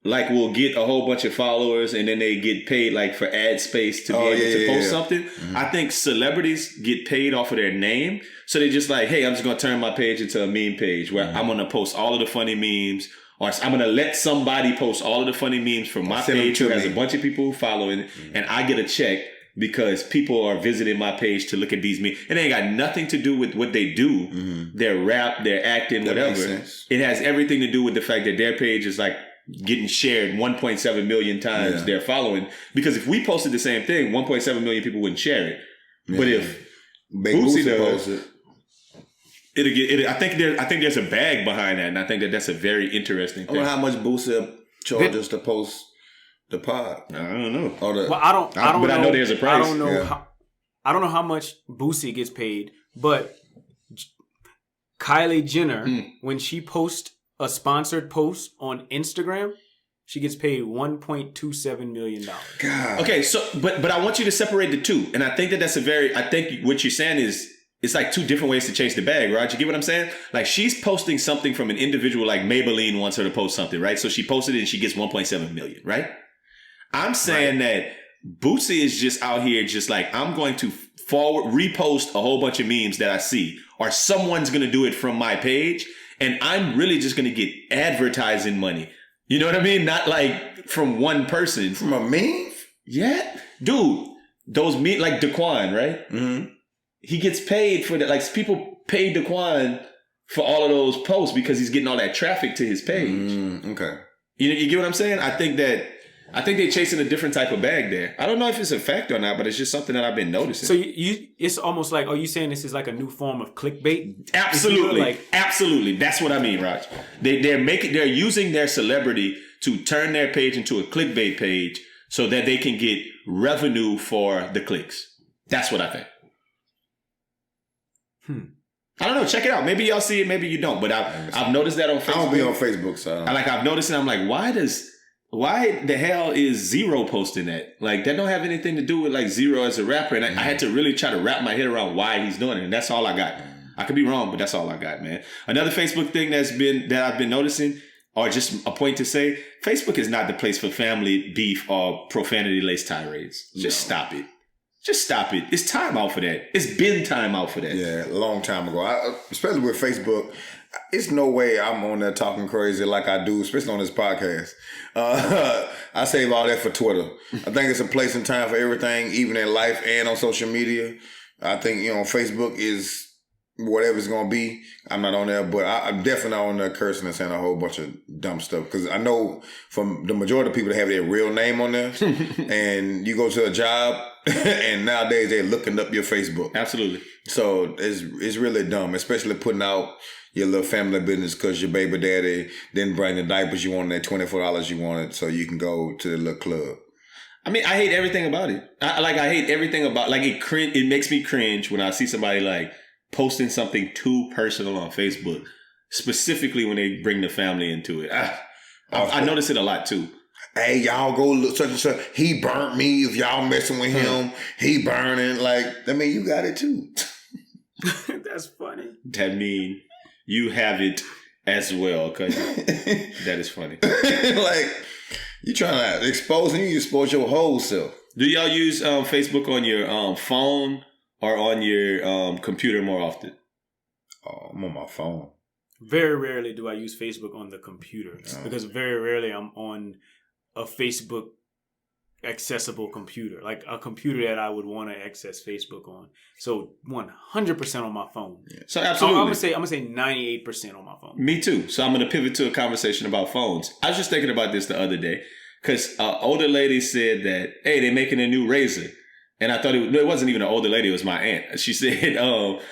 like will get a whole bunch of followers and then they get paid like for ad space to be able to post something. I think celebrities get paid off of their name. So they're just like, hey, I'm just going to turn my page into a meme page where I'm going to post all of the funny memes, or I'm going to let somebody post all of the funny memes from my page who has a bunch of people following, and I get a check because people are visiting my page to look at these memes. It ain't got nothing to do with what they do. Their rap, their acting, whatever. It has everything to do with the fact that their page is like getting shared 1.7 million times their following. Because if we posted the same thing, 1.7 million people wouldn't share it. But if Boosie does it, I think there's a bag behind that, and I think that's a very interesting thing. I wonder how much Boosie charges to post The pod. I don't know. Or the, Well, I don't but know. I know there's a price. I don't know. Yeah. I don't know how much Boosie gets paid, but Kylie Jenner, when she posts a sponsored post on Instagram, she gets paid $1.27 million. God. Okay, so but I want you to separate the two, and I think that's I think what you're saying is it's like two different ways to chase the bag, right? You get what I'm saying? Like she's posting something from an individual, like Maybelline wants her to post something, right? So she posted it and she gets 1.7 million, right? I'm saying that Boosie is just out here, just like I'm going to repost a whole bunch of memes that I see, or someone's gonna do it from my page, and I'm really just gonna get advertising money. You know what I mean? Not like from one person. From a meme? Yeah. Dude, those memes, like Daquan, right? Mm-hmm. He gets paid for that. Like people pay Daquan for all of those posts because he's getting all that traffic to his page. Okay. You get what I'm saying? I think they're chasing a different type of bag there. I don't know if it's a fact or not, but it's just something that I've been noticing. So it's almost like, are you saying this is like a new form of clickbait? Absolutely. Absolutely. That's what I mean, Raj. They're using their celebrity to turn their page into a clickbait page so that they can get revenue for the clicks. That's what I think. I don't know. Check it out. Maybe y'all see it. Maybe you don't. But I've noticed that on Facebook. I don't be on Facebook, so I've noticed it. I'm like, why the hell is Zero posting that? Like, that don't have anything to do with like Zero as a rapper. And I had to really try to wrap my head around why he's doing it. And that's all I got. I could be wrong, but that's all I got, man. Another Facebook thing that I've been noticing, or just a point to say, Facebook is not the place for family beef or profanity-laced tirades. Just stop it. Just stop it. It's time out for that. It's been time out for that. yeah, a long time ago. Especially with Facebook, it's no way I'm on there talking crazy like I do, especially on this podcast. I save all that for Twitter. I think it's a place and time for everything, even in life and on social media. I think, Facebook is whatever it's going to be. I'm not on there, but I'm definitely not on there cursing and saying a whole bunch of dumb stuff. Because I know from the majority of people that have their real name on there, and you go to a job, and nowadays they're looking up your Facebook. Absolutely. So it's really dumb, especially putting out your little family business because your baby daddy didn't bring the diapers you wanted, that $24 you wanted, so you can go to the little club. I mean, I hate everything about it. I hate everything about, like, it makes me cringe when I see somebody like posting something too personal on Facebook, specifically when they bring the family into it. I notice it a lot too. Hey, y'all go look such and such. He burnt me. If y'all messing with him, he burning. Like, I mean, you got it too. That's funny. That mean you have it as well, cause that is funny. Like, you trying to expose him, you expose your whole self. Do y'all use Facebook on your phone or on your computer more often? Oh, I'm on my phone. Very rarely do I use Facebook on the computer because very rarely I'm on a Facebook accessible computer, like a computer that I would want to access Facebook on. So 100% on my phone. Yeah. So absolutely, I'm gonna say 98% on my phone. Me too. So I'm gonna pivot to a conversation about phones. I was just thinking about this the other day because older lady said that, hey, they're making a new razor, and I thought it wasn't even an older lady. It was my aunt. She said, well,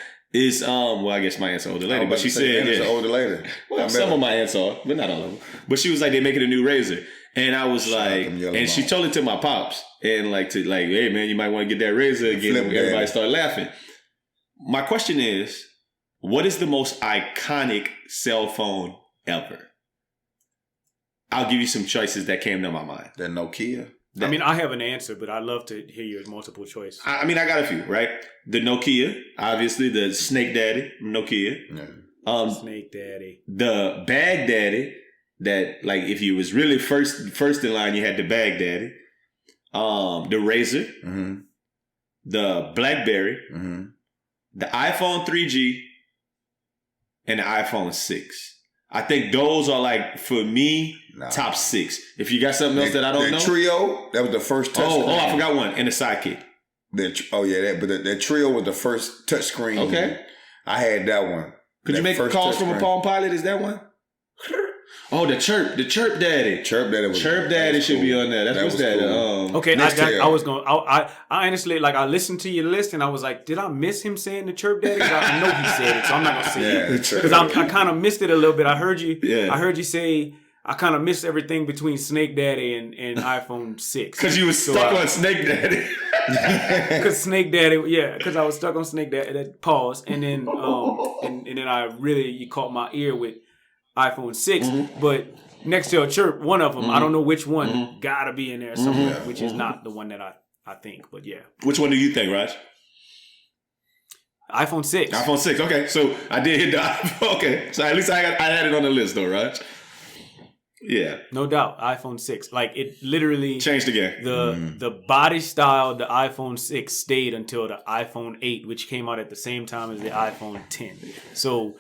I guess my aunt's an older lady, but she said, it's an older lady. Well, some of my aunts are, but not all of them. But she was like, they're making a new razor. And I was like, and she told it to my pops and hey man, you might want to get that razor again. And everybody started laughing. My question is, what is the most iconic cell phone ever? I'll give you some choices that came to my mind. The Nokia. I mean, I have an answer, but I'd love to hear your multiple choice. I mean, I got a few, right? The Nokia, obviously, the Snake Daddy, Nokia. Yeah. Snake Daddy. The Bag Daddy. That, like, if you was really first in line, you had the Bag Daddy, the Razor, the BlackBerry, the iPhone 3G, and the iPhone 6. I think those are, like, for me, top 6. If you got something else that I don't know. The Trio, that was the first touchscreen. Oh, I forgot one. And the Sidekick. The Trio was the first touchscreen. Okay. I had that one. Could you make calls from a Palm Pilot? Is that one? Oh, the Chirp Daddy. Chirp Daddy should be on there. What's that? Cool. Okay, I honestly, like, I listened to your list and I was like, did I miss him saying the Chirp Daddy? I know he said it, so I'm not gonna say it because I kind of missed it a little bit. I heard you say I kind of missed everything between Snake Daddy and iPhone 6. Because you was stuck on Snake Daddy. Because Snake Daddy, because I was stuck on Snake Daddy. Pause. And then and then you caught my ear with iPhone 6. Mm-hmm. But Next to a Chirp, one of them, I don't know which one, gotta be in there somewhere, which is not the one that I think, but yeah. Which one do you think, Raj? iPhone 6. iPhone 6, okay. So I did hit the iPhone. Okay. So at least I had it on the list though, Raj. Yeah. No doubt. iPhone 6. Like it literally changed again. The body style of the iPhone 6 stayed until the iPhone 8, which came out at the same time as the iPhone 10. So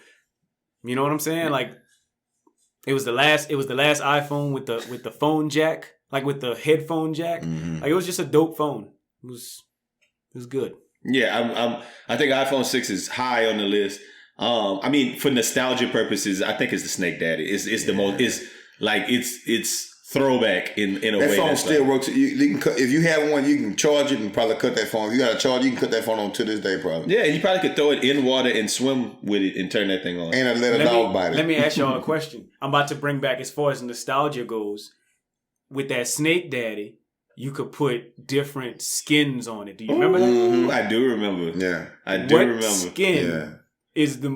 you know what I'm saying? Like it was the last iPhone with the phone jack, like with the headphone jack. Mm-hmm. Like it was just a dope phone. It was good. Yeah, I think iPhone 6 is high on the list. I mean, for nostalgia purposes, I think it's the Snake Daddy. It's the most. It's throwback in a way. That phone still works. You can if you have one, you can charge it and probably cut that phone. If you got a charger, you can cut that phone on to this day, probably. Yeah, you probably could throw it in water and swim with it and turn that thing on. And let a dog bite it. Let me ask y'all a question. I'm about to bring back as far as nostalgia goes. With that Snake Daddy, you could put different skins on it. Do you remember that? Mm-hmm. I do remember. Yeah, I do remember.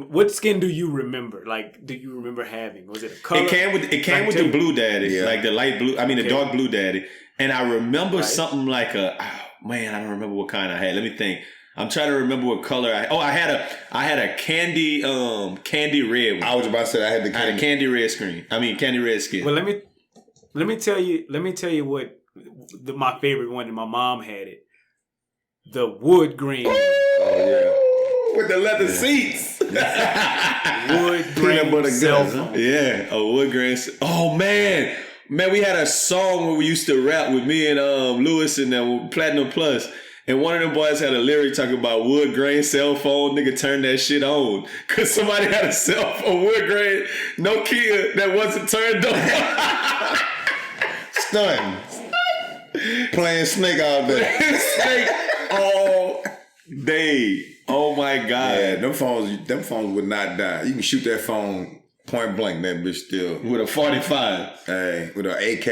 What skin do you remember? Like, do you remember having? Was it a color? It came with the blue daddy, like the light blue. I mean, the dark blue daddy. And I remember something like I don't remember what kind I had. Let me think. I'm trying to remember what color I had a candy red one. I was about to say I had a candy red screen. I mean, candy red skin. Well, let me tell you what my favorite one, and my mom had it. The wood grain. Oh yeah. With the leather seats. Wood grain cell phone. Yeah, a wood grain. Oh man, we had a song where we used to rap with me and Lewis and Platinum Plus, and one of them boys had a lyric talking about wood grain cell phone. Nigga, turn that shit on, cause somebody had a wood grain Nokia that wasn't turned on. Stunning. Playing Snake all day. Snake all day. Oh my God. Yeah, them phones would not die. You can shoot that phone point blank, that bitch still. With a 45. Hey, with an AK.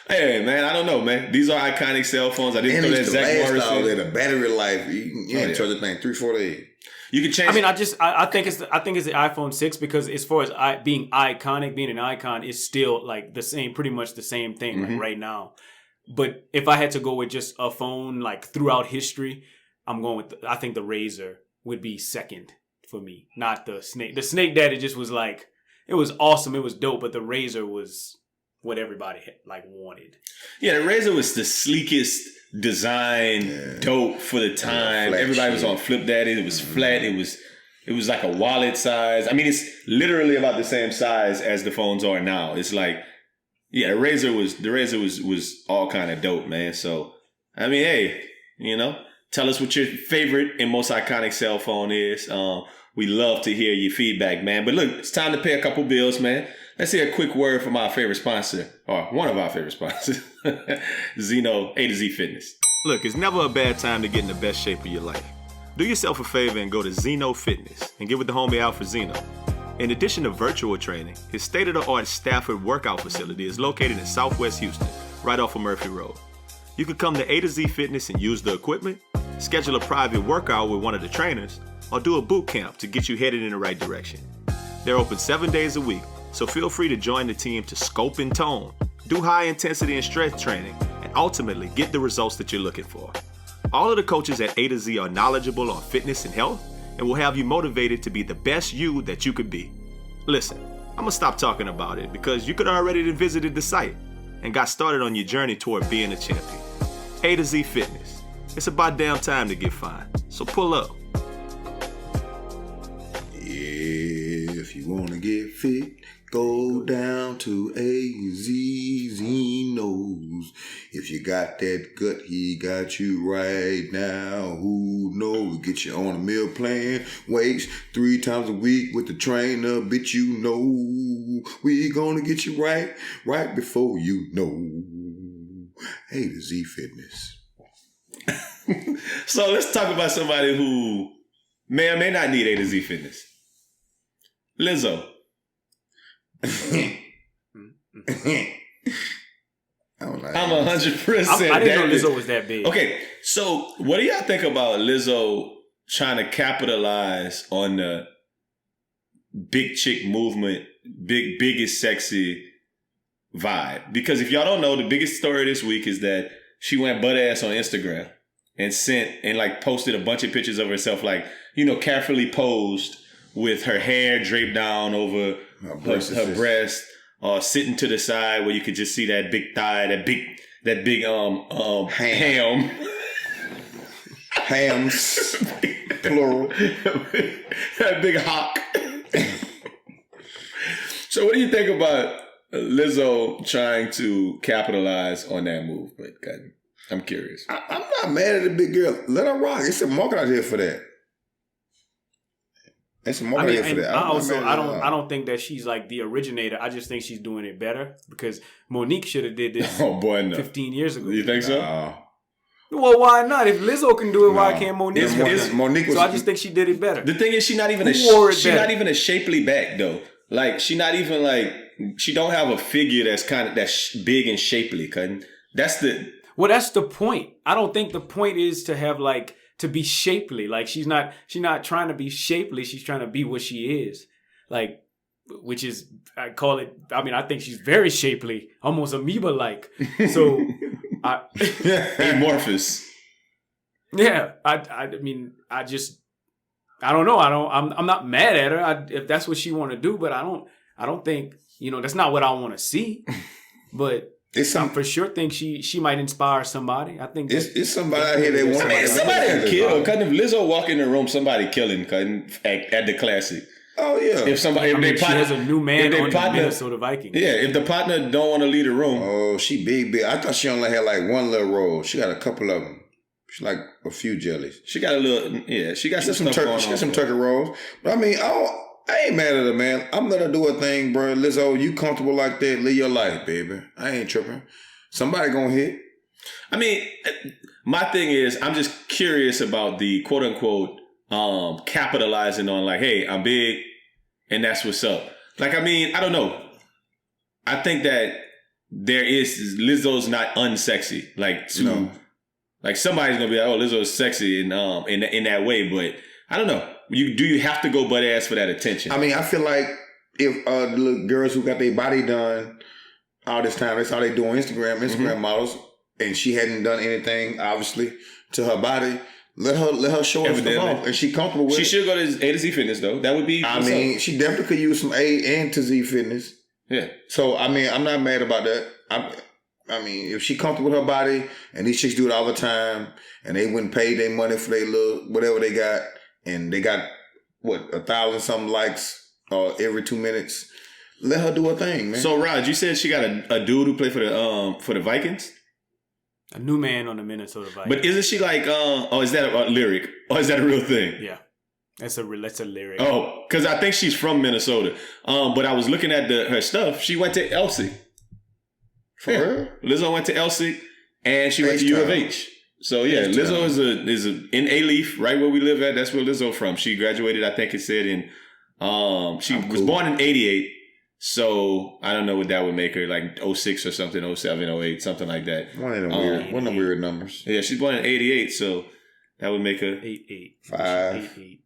Hey, man, I don't know, man. These are iconic cell phones. I didn't know that Zach Morrison. The battery life, you can charge the thing 3-4 days. You can change. I mean, I think it's the iPhone 6 because as far as being iconic, being an icon, is still like the same, pretty much the same thing like right now. But if I had to go with just a phone like throughout history, I'm going with I think the Razr would be second for me, not the Snake. The Snake Daddy just was like, it was awesome, it was dope, but the Razr was what everybody like wanted. Yeah, the Razr was the sleekest design, dope for the time. Everybody was on Flip Daddy. It was flat. It was like a wallet size. I mean, it's literally about the same size as the phones are now. It's like, yeah, the Razr was all kind of dope, man. So, I mean, hey, tell us what your favorite and most iconic cell phone is. We love to hear your feedback, man. But look, it's time to pay a couple bills, man. Let's hear a quick word from our favorite sponsor, or one of our favorite sponsors, Zeno, A to Z Fitness. Look, it's never a bad time to get in the best shape of your life. Do yourself a favor and go to Zeno Fitness and get with the homie Alpha Zeno. In addition to virtual training, his state-of-the-art Stafford workout facility is located in Southwest Houston, right off of Murphy Road. You could come to A to Z Fitness and use the equipment, schedule a private workout with one of the trainers, or do a boot camp to get you headed in the right direction. They're open 7 days a week, so feel free to join the team to scope and tone, do high intensity and strength training, and ultimately get the results that you're looking for. All of the coaches at A to Z are knowledgeable on fitness and health and will have you motivated to be the best you that you could be. Listen, I'm gonna stop talking about it because you could already have visited the site and got started on your journey toward being a champion. A to Z Fitness. It's about damn time to get fine, so pull up. If you wanna get fit, go down to AZ Zeno's. If you got that gut, he got you right now. Who knows? Get you on a meal plan. Weights 3 times a week with the trainer. Bitch, you know we gonna get you right before you know. A to Z Fitness. So let's talk about somebody who may or may not need A to Z Fitness. Lizzo. I'm 100%. I didn't know Lizzo was that big. Okay, so what do y'all think about Lizzo trying to capitalize on the big chick movement, big is sexy vibe? Because if y'all don't know, the biggest story this week is that she went butt ass on Instagram and posted a bunch of pictures of herself, like, carefully posed with her hair draped down over her breast, or sitting to the side where you could just see that big thigh, that big ham. Hams, plural. That big hock. So what do you think about Lizzo trying to capitalize on that movement? I'm curious. I'm not mad at the big girl. Let her rock. It's a market out here for that. It's a market out here for that. I don't think that she's like the originator. I just think she's doing it better because Monique should have did this 15 years ago. You think so? Well, why not? If Lizzo can do it, why can't Monique? Monique so I just think she did it better. The thing is, she's not even not even a shapely back though. Like she not even like she don't have a figure that's big and shapely. That's the point. I don't think the point is to have like to be shapely. Like she's not trying to be shapely. She's trying to be what she is. Like, which is I think she's very shapely, almost amoeba like. So. Amorphous. Yeah, I mean, I don't know. I'm not mad at her if that's what she want to do, but I don't think that's not what I want to see. But I for sure think she might inspire somebody. I think it's somebody out here that wants somebody kill. If Lizzo walk in the room, somebody killing at the Classic. Oh yeah. If somebody, she has a new man on the Minnesota Vikings. Yeah, if the partner don't want to leave the room. Oh, she big. I thought she only had like one little roll. She got a couple of them. She like a few jellies. She got a little. Yeah, she got some turkey. She got some turkey rolls. But I mean, I ain't mad at her, man. I'm letting her do her thing, bro. Lizzo, you comfortable like that? Live your life, baby. I ain't tripping. Somebody gonna hit. I mean, my thing is, I'm just curious about the quote unquote. Capitalizing on like, hey, I'm big and that's what's up. Like, I mean, I don't know. I think that Lizzo's not unsexy. Like somebody's gonna be like, oh, Lizzo's sexy in that way, but I don't know. Do you have to go butt ass for that attention? I mean, I feel like if the little girls who got their body done all this time, that's all they do on Instagram models, and she hadn't done anything obviously to her body. Let her show her stuff off, and she comfortable with it. She should go to A to Z Fitness though. That would be. I mean, she definitely could use some A and to Z Fitness. Yeah. So I mean, I'm not mad about that. I mean, if she comfortable with her body, and these chicks do it all the time, and they wouldn't pay their money for their little whatever they got, and they got 1,000 something likes every 2 minutes. Let her do her thing, man. So, Raj, you said she got a dude who played for the Vikings. A new man on the Minnesota Vikings. But isn't she like, is that a lyric? Or is that a real thing? Yeah. That's a lyric. Oh, because I think she's from Minnesota. But I was looking at her stuff. She went to Elsie. For real? Lizzo went to Elsie, and she went to U of H. So, yeah, Lizzo is in A-Leaf, right where we live at. That's where Lizzo from. She graduated, I think it said, in... she was born in 88. So I don't know what that would make her, like 06 or something, 07, 08, something like that. One of them weird numbers. Yeah, she's born in 88, so that would make her 88. 5. 88.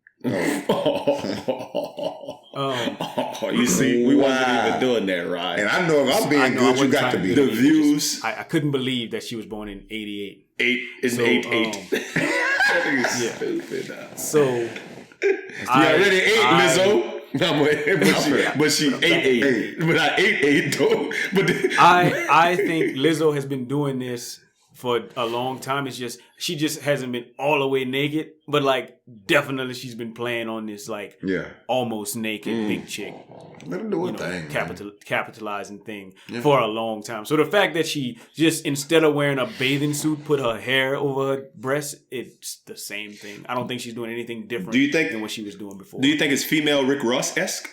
You see, we wasn't even doing that, right? And I know if I'm being good, you got to be. The views. I couldn't believe that she was born in 88. 8 is 8. Yeah. Stupid. So you already 8, Lizzo. No, but she 8. But I 8 though. But I think Lizzo has been doing this for a long time. It's just she just hasn't been all the way naked, but like definitely she's been playing on this like almost naked big chick. Let her do her thing, capitalizing thing for a long time. So the fact that she just instead of wearing a bathing suit put her hair over her breast, it's the same thing. I don't think she's doing anything different than what she was doing before. Do you think it's female Rick Ross-esque?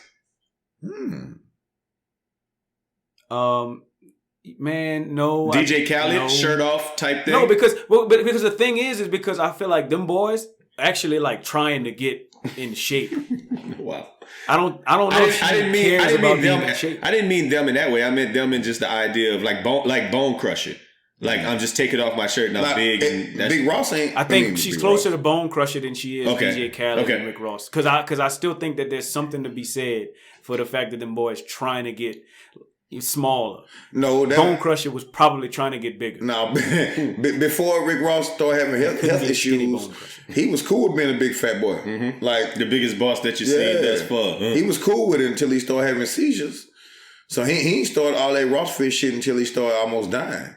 Man, no. DJ Khaled, shirt off type thing? No, because the thing is because I feel like them boys actually like trying to get in shape. Wow. I don't know if she cares about being in shape. I didn't mean them in that way. I meant them in just the idea of like bone crusher. Like I'm just taking off my shirt and I'm like, big. And Big Ross ain't. I think she's closer to Bone Crusher than she is DJ Khaled and Rick Ross. Because I still think that there's something to be said for the fact that them boys trying to get smaller. No, Bone Crusher was probably trying to get bigger. No, before Rick Ross started having health issues, he was cool with being a big fat boy. Mm-hmm. Like the biggest boss that you see. That's far. He was cool with it until he started having seizures. So he ain't started all that Ross fish shit until he started almost dying.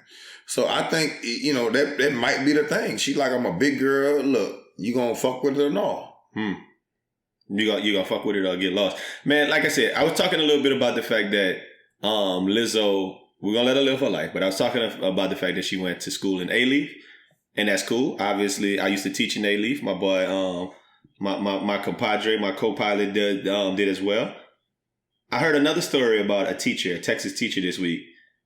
So I think, that might be the thing. She like, I'm a big girl. Look, you gonna fuck with it or no? You gonna fuck with it or get lost. Man, like I said, I was talking a little bit about the fact that Lizzo, we're gonna let her live her life, but I was talking about the fact that she went to school in A-Leaf, and that's cool. Obviously, I used to teach in A-Leaf. My boy, my compadre, my co-pilot did as well. I heard another story about a teacher, a Texas teacher this week.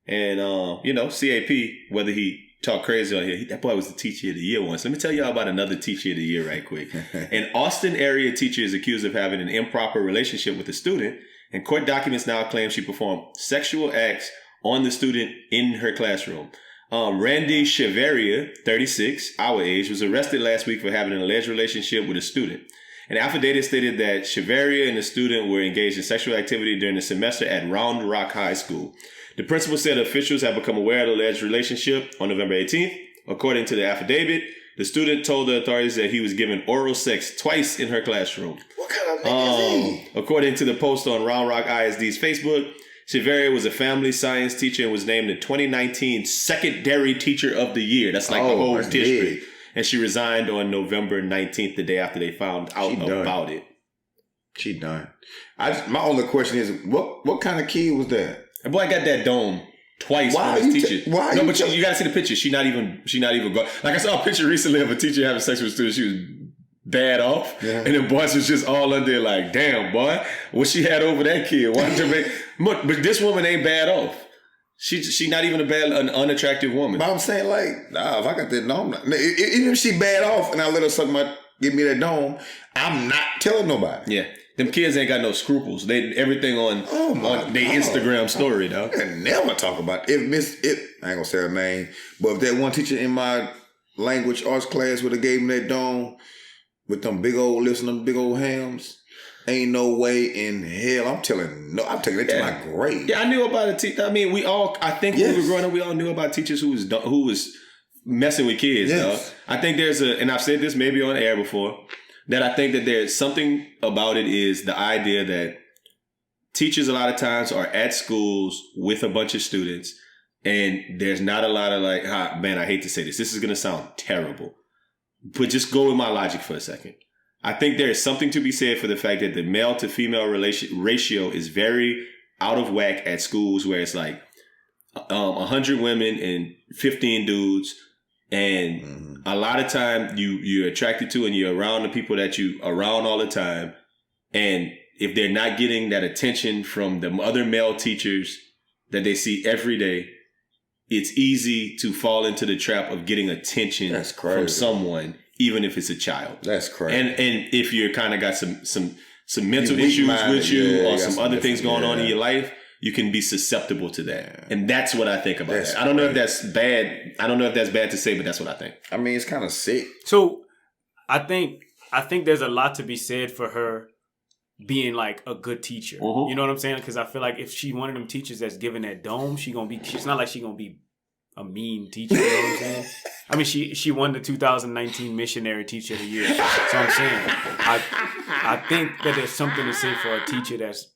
And, CAP, whether he talked crazy on here, that boy was the teacher of the year once. Let me tell y'all about another teacher of the year right quick. An Austin area teacher is accused of having an improper relationship with a student, and court documents now claim she performed sexual acts on the student in her classroom. Randy Cheveria, 36, our age, was arrested last week for having an alleged relationship with a student. An affidavit stated that Cheveria and the student were engaged in sexual activity during the semester at Round Rock High School. The principal said officials have become aware of the alleged relationship on November 18th. According to the affidavit, the student told the authorities that he was given oral sex twice in her classroom. What kind of nigga is he? According to the post on Round Rock ISD's Facebook, Cheveria was a family science teacher and was named the 2019 Secondary Teacher of the Year. That's like the whole district. Big. And she resigned on November 19th, the day after they found out about it. She done. My only question is, what kind of kid was that? The boy got that dome twice on his teacher. No, but you gotta see the picture. She not even go. Like I saw a picture recently of a teacher having sex with a student. She was bad off, and the boys was just all under like, damn boy, what she had over that kid. But this woman ain't bad off. She not even an unattractive woman. But I'm saying like, if I got that dome, even if she bad off and I let her give me that dome, I'm not telling nobody. Yeah. Them kids ain't got no scruples. They everything on their Instagram story, though. I never talk about it. I ain't gonna say her name, but if that one teacher in my language arts class would have gave me that dome with them big old lips and them big old hams, ain't no way in hell. I'm taking it to my grave. Yeah, I knew about a teacher. I mean, we all. I think when we were growing up, we all knew about teachers who was messing with kids. Yes. Though. I think there's and I've said this maybe on air before. That I think that there's something about it is the idea that teachers a lot of times are at schools with a bunch of students and there's not a lot of like, man, I hate to say this. This is going to sound terrible, but just go with my logic for a second. I think there is something to be said for the fact that the male to female ratio is very out of whack at schools where it's like 100 women and 15 dudes. And a lot of time you're attracted to and you're around the people that you around all the time. And if they're not getting that attention from the other male teachers that they see every day, it's easy to fall into the trap of getting attention from someone, even if it's a child. That's crazy. And if you're kind of got some mental issues with you or some other things going on in your life, you can be susceptible to that. And that's what I think about that. I don't know if that's bad. I don't know if that's bad to say, but that's what I think. I mean, it's kind of sick. So I think there's a lot to be said for her being like a good teacher. Mm-hmm. You know what I'm saying? Because I feel like if she one of them teachers that's given that dome, it's not like she's going to be a mean teacher. You know what I'm saying? I mean, she won the 2019 Missionary Teacher of the Year. So I'm saying, I think that there's something to say for a teacher that's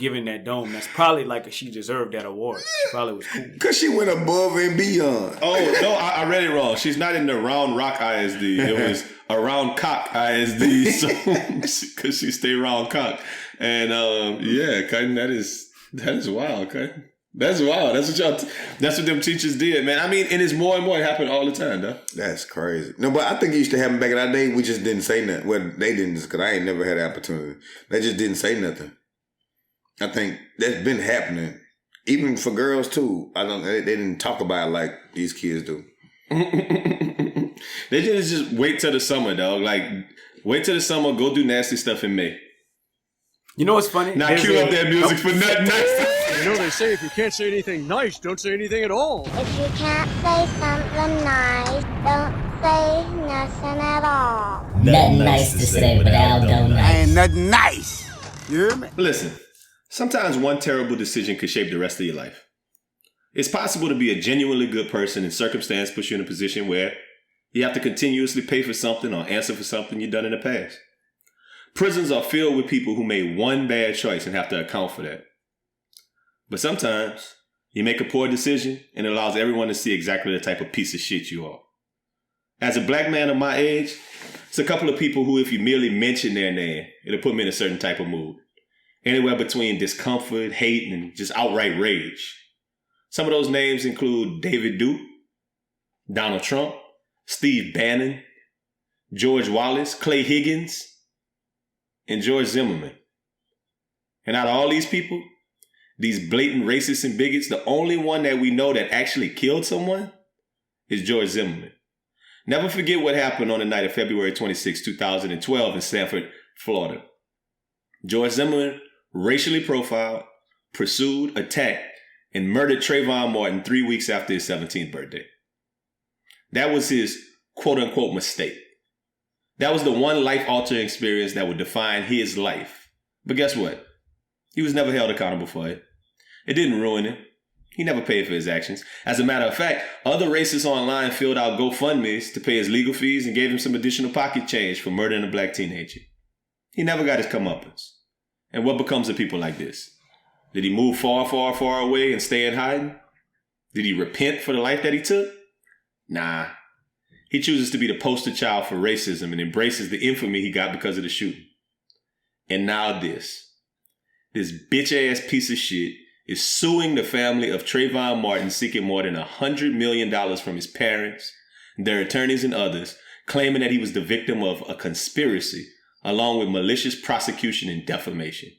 given that dome. That's probably like she deserved that award. She probably was cool. Because she went above and beyond. Oh, no, I read it wrong. She's not in the Round Rock ISD. It was a Round Cock ISD. So, because she stayed round cock. And Cutting, that is wild, Cutting. That's wild. That's what them teachers did, man. I mean, and it's more and more. It happened all the time, though. That's crazy. No, but I think it used to happen back in our day. We just didn't say nothing. Well, they didn't, because I ain't never had the opportunity. They just didn't say nothing. I think that's been happening, even for girls too. They didn't talk about it like these kids do. They just wait till the summer, dog. Like Wait till the summer. Go do nasty stuff in May. You know what's funny? Now cue up that music for nothing nice. You know they say if you can't say anything nice, don't say anything at all. If you can't say something nice, don't say nothing at all. Nothing nice to say, but Aldo nice. Ain't nothing nice. You hear me? Listen, sometimes one terrible decision could shape the rest of your life. It's possible to be a genuinely good person and circumstance puts you in a position where you have to continuously pay for something or answer for something you've done in the past. Prisons are filled with people who made one bad choice and have to account for that. But sometimes you make a poor decision and it allows everyone to see exactly the type of piece of shit you are. As a black man of my age, it's a couple of people who, if you merely mention their name, it'll put me in a certain type of mood. Anywhere between discomfort, hate, and just outright rage. Some of those names include David Duke, Donald Trump, Steve Bannon, George Wallace, Clay Higgins, and George Zimmerman. And out of all these people, these blatant racists and bigots, the only one that we know that actually killed someone is George Zimmerman. Never forget what happened on the night of February 26, 2012 in Sanford, Florida. George Zimmerman racially profiled, pursued, attacked, and murdered Trayvon Martin 3 weeks after his 17th birthday. That was his quote-unquote mistake. That was the one life-altering experience that would define his life. But guess what? He was never held accountable for it. It didn't ruin him. He never paid for his actions. As a matter of fact, other racists online filled out GoFundMes to pay his legal fees and gave him some additional pocket change for murdering a black teenager. He never got his comeuppance. And what becomes of people like this? Did he move far, far, far away and stay in hiding? Did he repent for the life that he took? Nah. He chooses to be the poster child for racism and embraces the infamy he got because of the shooting. And now this bitch-ass piece of shit is suing the family of Trayvon Martin, seeking more than $100 million from his parents, their attorneys, and others, claiming that he was the victim of a conspiracy, along with malicious prosecution and defamation.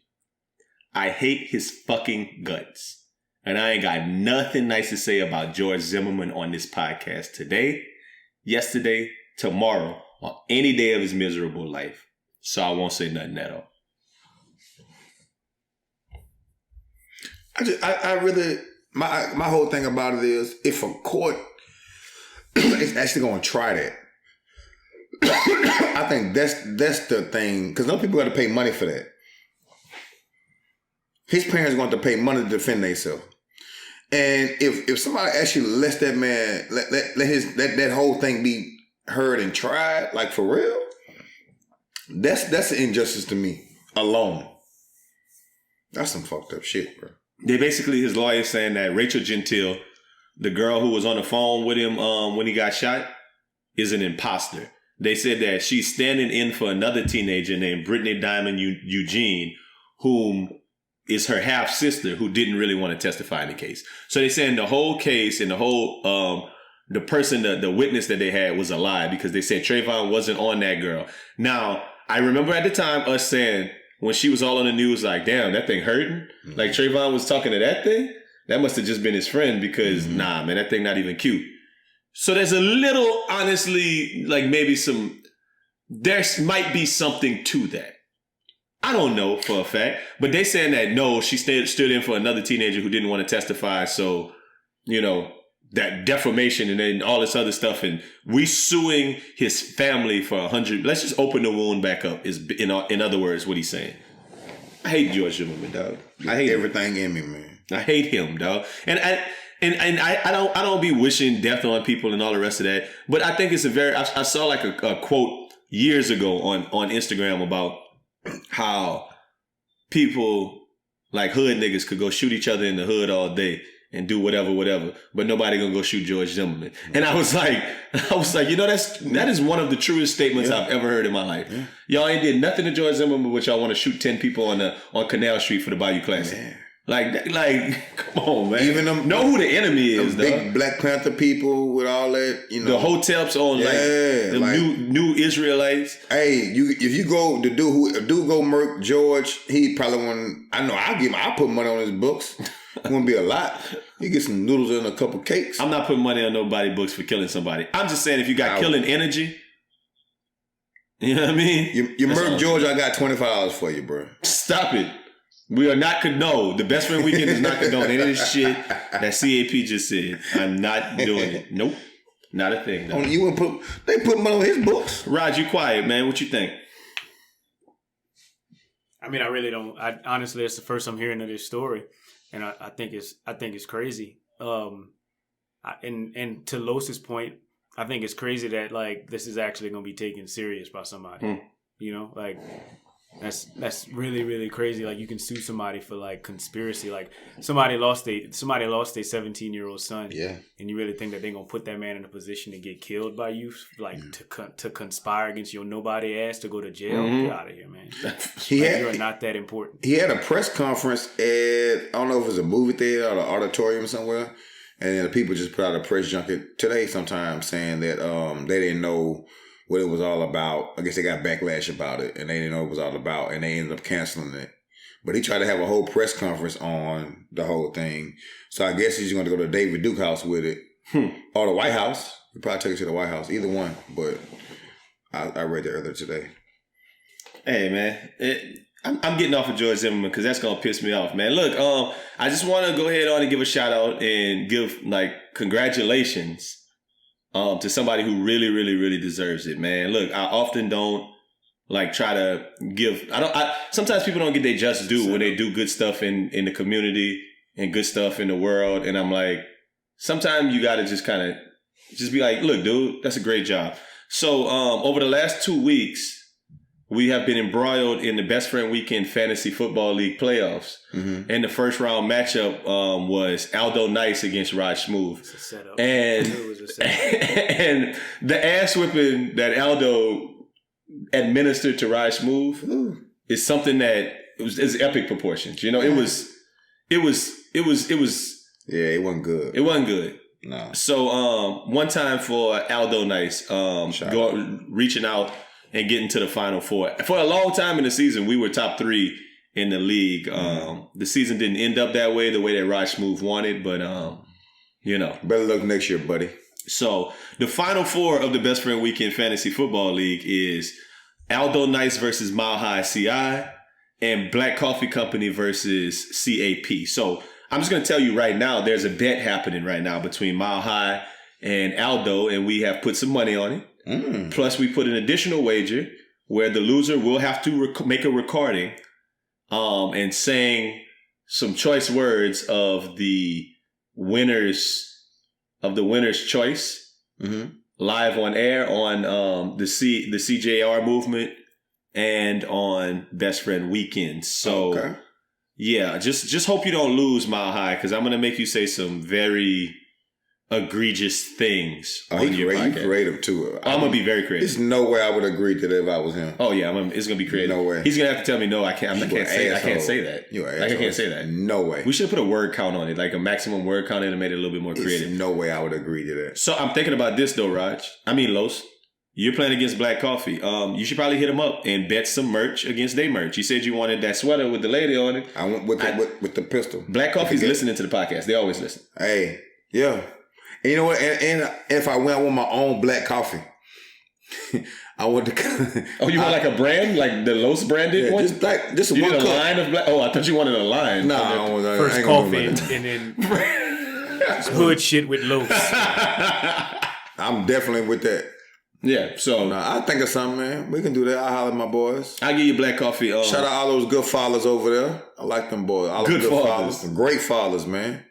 I hate his fucking guts. And I ain't got nothing nice to say about George Zimmerman on this podcast today, yesterday, tomorrow, or any day of his miserable life. So I won't say nothing at all. I really, my whole thing about it is, if a court is actually going to try that, I think that's the thing, because no people got to pay money for that. His parents going to pay money to defend themselves, and if somebody actually lets that man let that whole thing be heard and tried, like for real, that's an injustice to me alone. That's some fucked up shit, bro. They basically, his lawyer saying that Rachel Gentile, the girl who was on the phone with him when he got shot, is an imposter. They said that she's standing in for another teenager named Brittany Diamond Eugene, whom is her half sister, who didn't really want to testify in the case. So they're saying the whole case and the whole the person, the witness that they had was a lie, because they said Trayvon wasn't on that girl. Now, I remember at the time us saying, when she was all on the news, like, damn, that thing hurting. Mm-hmm. Like, Trayvon was talking to that thing. That must have just been his friend, because, nah, man, that thing not even cute. So there's a little, honestly, like maybe there might be something to that. I don't know for a fact. But they saying that, no, she stood in for another teenager who didn't want to testify. So, you know, that defamation and then all this other stuff, and we suing his family for 100. Let's just open the wound back up. Is in other words what he's saying. I hate George Zimmerman, dog. I hate everything in me, man. I hate him, dog. And I don't be wishing death on people and all the rest of that. But I think it's I saw like a quote years ago on Instagram about how people like hood niggas could go shoot each other in the hood all day and do whatever, but nobody gonna go shoot George Zimmerman. And I was like, you know, that is one of the truest statements I've ever heard in my life. Yeah. Y'all ain't did nothing to George Zimmerman, but y'all want to shoot 10 people on Canal Street for the Bayou Classic. Man. Like, come on, man. Even them know who the enemy is, big Black Panther people with all that, you know. The hoteps on new Israelites. Hey, if you go, the dude who go murk George, he probably wouldn't. I know. I'll put money on his books. It wouldn't be a lot. You get some noodles and a couple cakes. I'm not putting money on nobody's books for killing somebody. I'm just saying, if you got killing energy You know what I mean? You murk Georgia, I got $25 for you, bro. Stop it. We are not condone. The Best Friend Weekend is not condone any of this shit that CAP just said. I'm not doing it. Nope. Not a thing. No. You wouldn't they put money on his books. Rod, you quiet, man. What you think? I mean, I really don't. Honestly, it's the first I'm hearing of this story, and I think it's crazy. And to Los's point, I think it's crazy that like this is actually going to be taken serious by somebody. You know, like that's really, really crazy. Like you can sue somebody for like conspiracy. Like somebody lost a 17-year-old son. Yeah. And you really think that they're gonna put that man in a position to get killed by you, like to conspire against your nobody ass to go to jail? Get out of here, man. You're not that important. He had a press conference at, I don't know if it was a movie theater or an auditorium somewhere, and then the people just put out a press junket today sometime saying that they didn't know what it was all about. I guess they got backlash about it, and they didn't know what it was all about, and they ended up canceling it. But he tried to have a whole press conference on the whole thing. So I guess he's going to go to David Duke House with it, or the White House. He'll probably take it to the White House, either one. But I read that earlier today. Hey, man, I'm getting off of George Zimmerman because that's going to piss me off, man. Look, I just want to go ahead on and give a shout out and give like congratulations to somebody who really, really, really deserves it, man. Look, I often don't like try to give. Sometimes people don't get their just due when they do good stuff in the community and good stuff in the world. And I'm like, sometimes you got to just kind of just be like, look, dude, that's a great job. So over the last 2 weeks, we have been embroiled in the Best Friend Weekend Fantasy Football League playoffs. And the first round matchup was Aldo Nice against Rod Smooth. It's a setup. And the ass whipping that Aldo administered to Rod Smooth is something that is epic proportions. You know, it was. Yeah, it wasn't good. It wasn't good. No. So one time for Aldo Nice, reaching out and getting to the Final Four. For a long time in the season, we were top 3 in the league. The season didn't end up that way, the way that Rod Smooth wanted, but, you know. Better luck next year, buddy. So the Final Four of the Best Friend Weekend Fantasy Football League is Aldo Nice versus Mile High CI and Black Coffee Company versus CAP. So I'm just going to tell you right now, there's a bet happening right now between Mile High and Aldo, and we have put some money on it. Plus, we put an additional wager where the loser will have to make a recording and sing some choice words of the winner's choice live on air on the CJR movement and on Best Friend Weekend. So, yeah, just hope you don't lose, Mile High, because I'm going to make you say some very egregious things on your podcast. He's creative too. I'm gonna be very creative. There's no way I would agree to that if I was him. Oh yeah, it's gonna be creative. No way. He's gonna have to tell me no. I can't say that. You're an I can't say that. No way. We should put a word count on it, like a maximum word count, and made it a little bit more creative. There's no way I would agree to that. So I'm thinking about this though, Los. You're playing against Black Coffee. You should probably hit him up and bet some merch against their merch. You said you wanted that sweater with the lady on it. I went with the pistol. Black Coffee's listening to the podcast. They always listen. Hey, yeah. And you know what? And if I went, I want my own black coffee. I want to. Oh, you want like a brand, like the Los branded one? Just you one need a cup. line of black. Oh, I thought you wanted a line. No, I don't want First coffee and then hood shit with Los. I'm definitely with that. Yeah, so I think of something, man. We can do that. I'll holler at my boys. I'll give you Black Coffee. Shout out all those good fathers over there. I like them boys. All good fathers. Great fathers, man.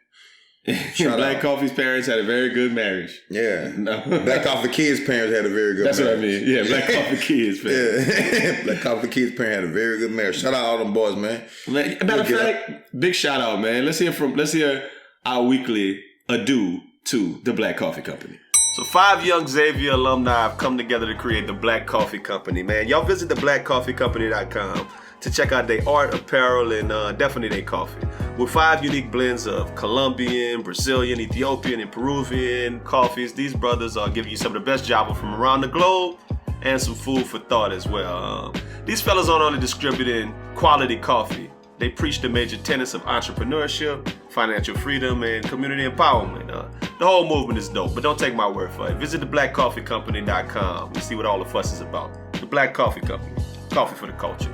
Black Coffee's parents had a very good marriage. Yeah. Black Coffee Kids' parents had a very good marriage. That's what I mean. Yeah, Black Coffee Kids' parents. Yeah. Black Coffee Kids' parents had a very good marriage. Shout out all them boys, man. Matter of fact, big shout out, man. Let's hear our weekly adieu to the Black Coffee Company. So 5 young Xavier alumni have come together to create the Black Coffee Company, man. Y'all visit theblackcoffeecompany.com to check out their art, apparel, and definitely their coffee. With 5 unique blends of Colombian, Brazilian, Ethiopian, and Peruvian coffees, these brothers are giving you some of the best Java from around the globe and some food for thought as well. These fellas aren't only distributing quality coffee, they preach the major tenets of entrepreneurship, financial freedom, and community empowerment. The whole movement is dope, but don't take my word for it. Visit theblackcoffeecompany.com and see what all the fuss is about. The Black Coffee Company. Coffee for the culture.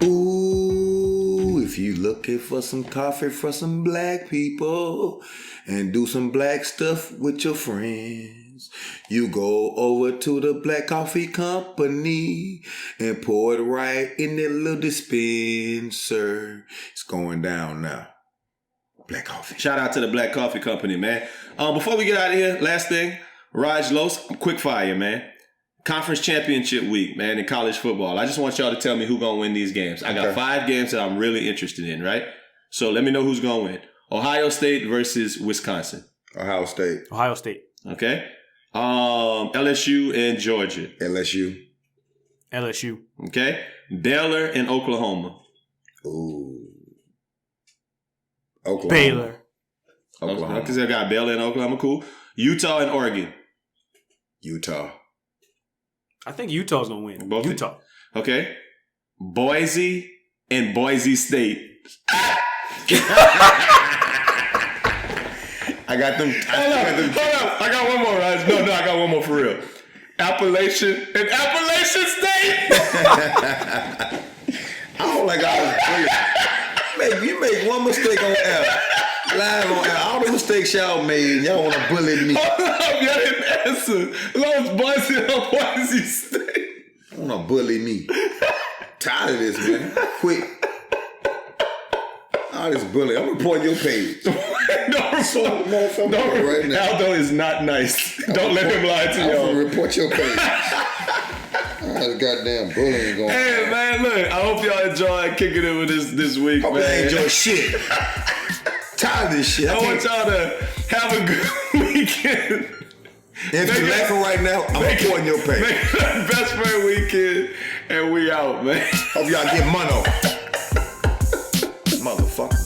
Ooh, if you looking for some coffee for some black people and do some black stuff with your friends, you go over to the Black Coffee Company and pour it right in that little dispenser. It's going down now. Black Coffee. Shout out to the Black Coffee Company, man. Before we get out of here, last thing, Raj Los, quick fire, man. Conference championship week, man, in college football. I just want y'all to tell me who's going to win these games. I got 5 games that I'm really interested in, right? So let me know who's going to win. Ohio State versus Wisconsin. Ohio State. Ohio State. Okay. LSU and Georgia. LSU. LSU. Okay. Baylor and Oklahoma. Ooh. Oklahoma. Baylor. Oklahoma. Because I got Baylor and Oklahoma. Cool. Utah and Oregon. Utah. I think Utah's going to win. Both Utah. Okay. Boise and Boise State. I got them. Hold up. I got one more, Raj. No, I got one more for real. Appalachian and Appalachian State. I don't like all this. You make one mistake on air. Live on air. All the mistakes y'all made, y'all want to bully me. Hold up, y'all didn't answer. Those Boise and Boise State. Want to bully me. Tired of this, man. Quick. All this bully. I'm reporting your page. Don't right now. Aldo is not nice. Don't let him lie to I'm y'all. gonna report your page. All this goddamn bullying going on. Hey, man, look. I hope y'all enjoyed kicking it with this week, Hope man. y'all enjoy shit. Tired of this shit. I want y'all to have a good weekend. If you're laughing right now, I'm reporting your page. Make it a best friend weekend, and we out, man. Hope y'all get mono. Motherfucker.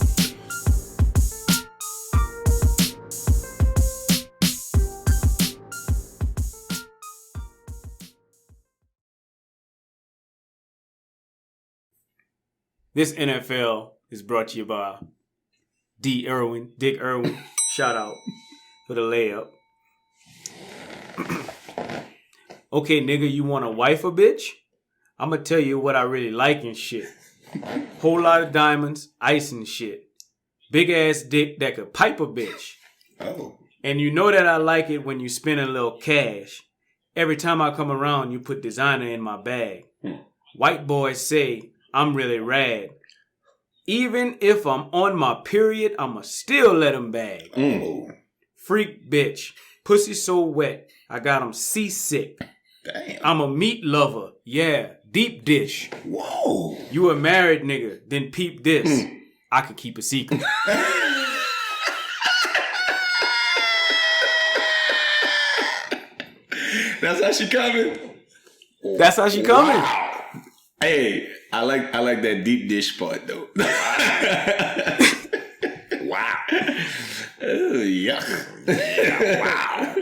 This NFL is brought to you by Dick Irwin. Shout out for the layup. Okay, nigga, you want a wife or bitch? I'ma tell you what I really like and shit. Whole lot of diamonds, ice and shit. Big ass dick that could pipe a bitch. Oh. And you know that I like it when you spend a little cash. Every time I come around, you put designer in my bag. White boys say I'm really rad. Even if I'm on my period, I'ma still let them bag. Freak bitch. Pussy so wet, I got him seasick. Damn. I'm a meat lover. Yeah, deep dish. Whoa. You a married nigga, then peep this. I could keep a secret. That's how she coming. That's how she coming. Wow. Hey, I like that deep dish part though. Wow. Oh, yuck. Yeah, wow.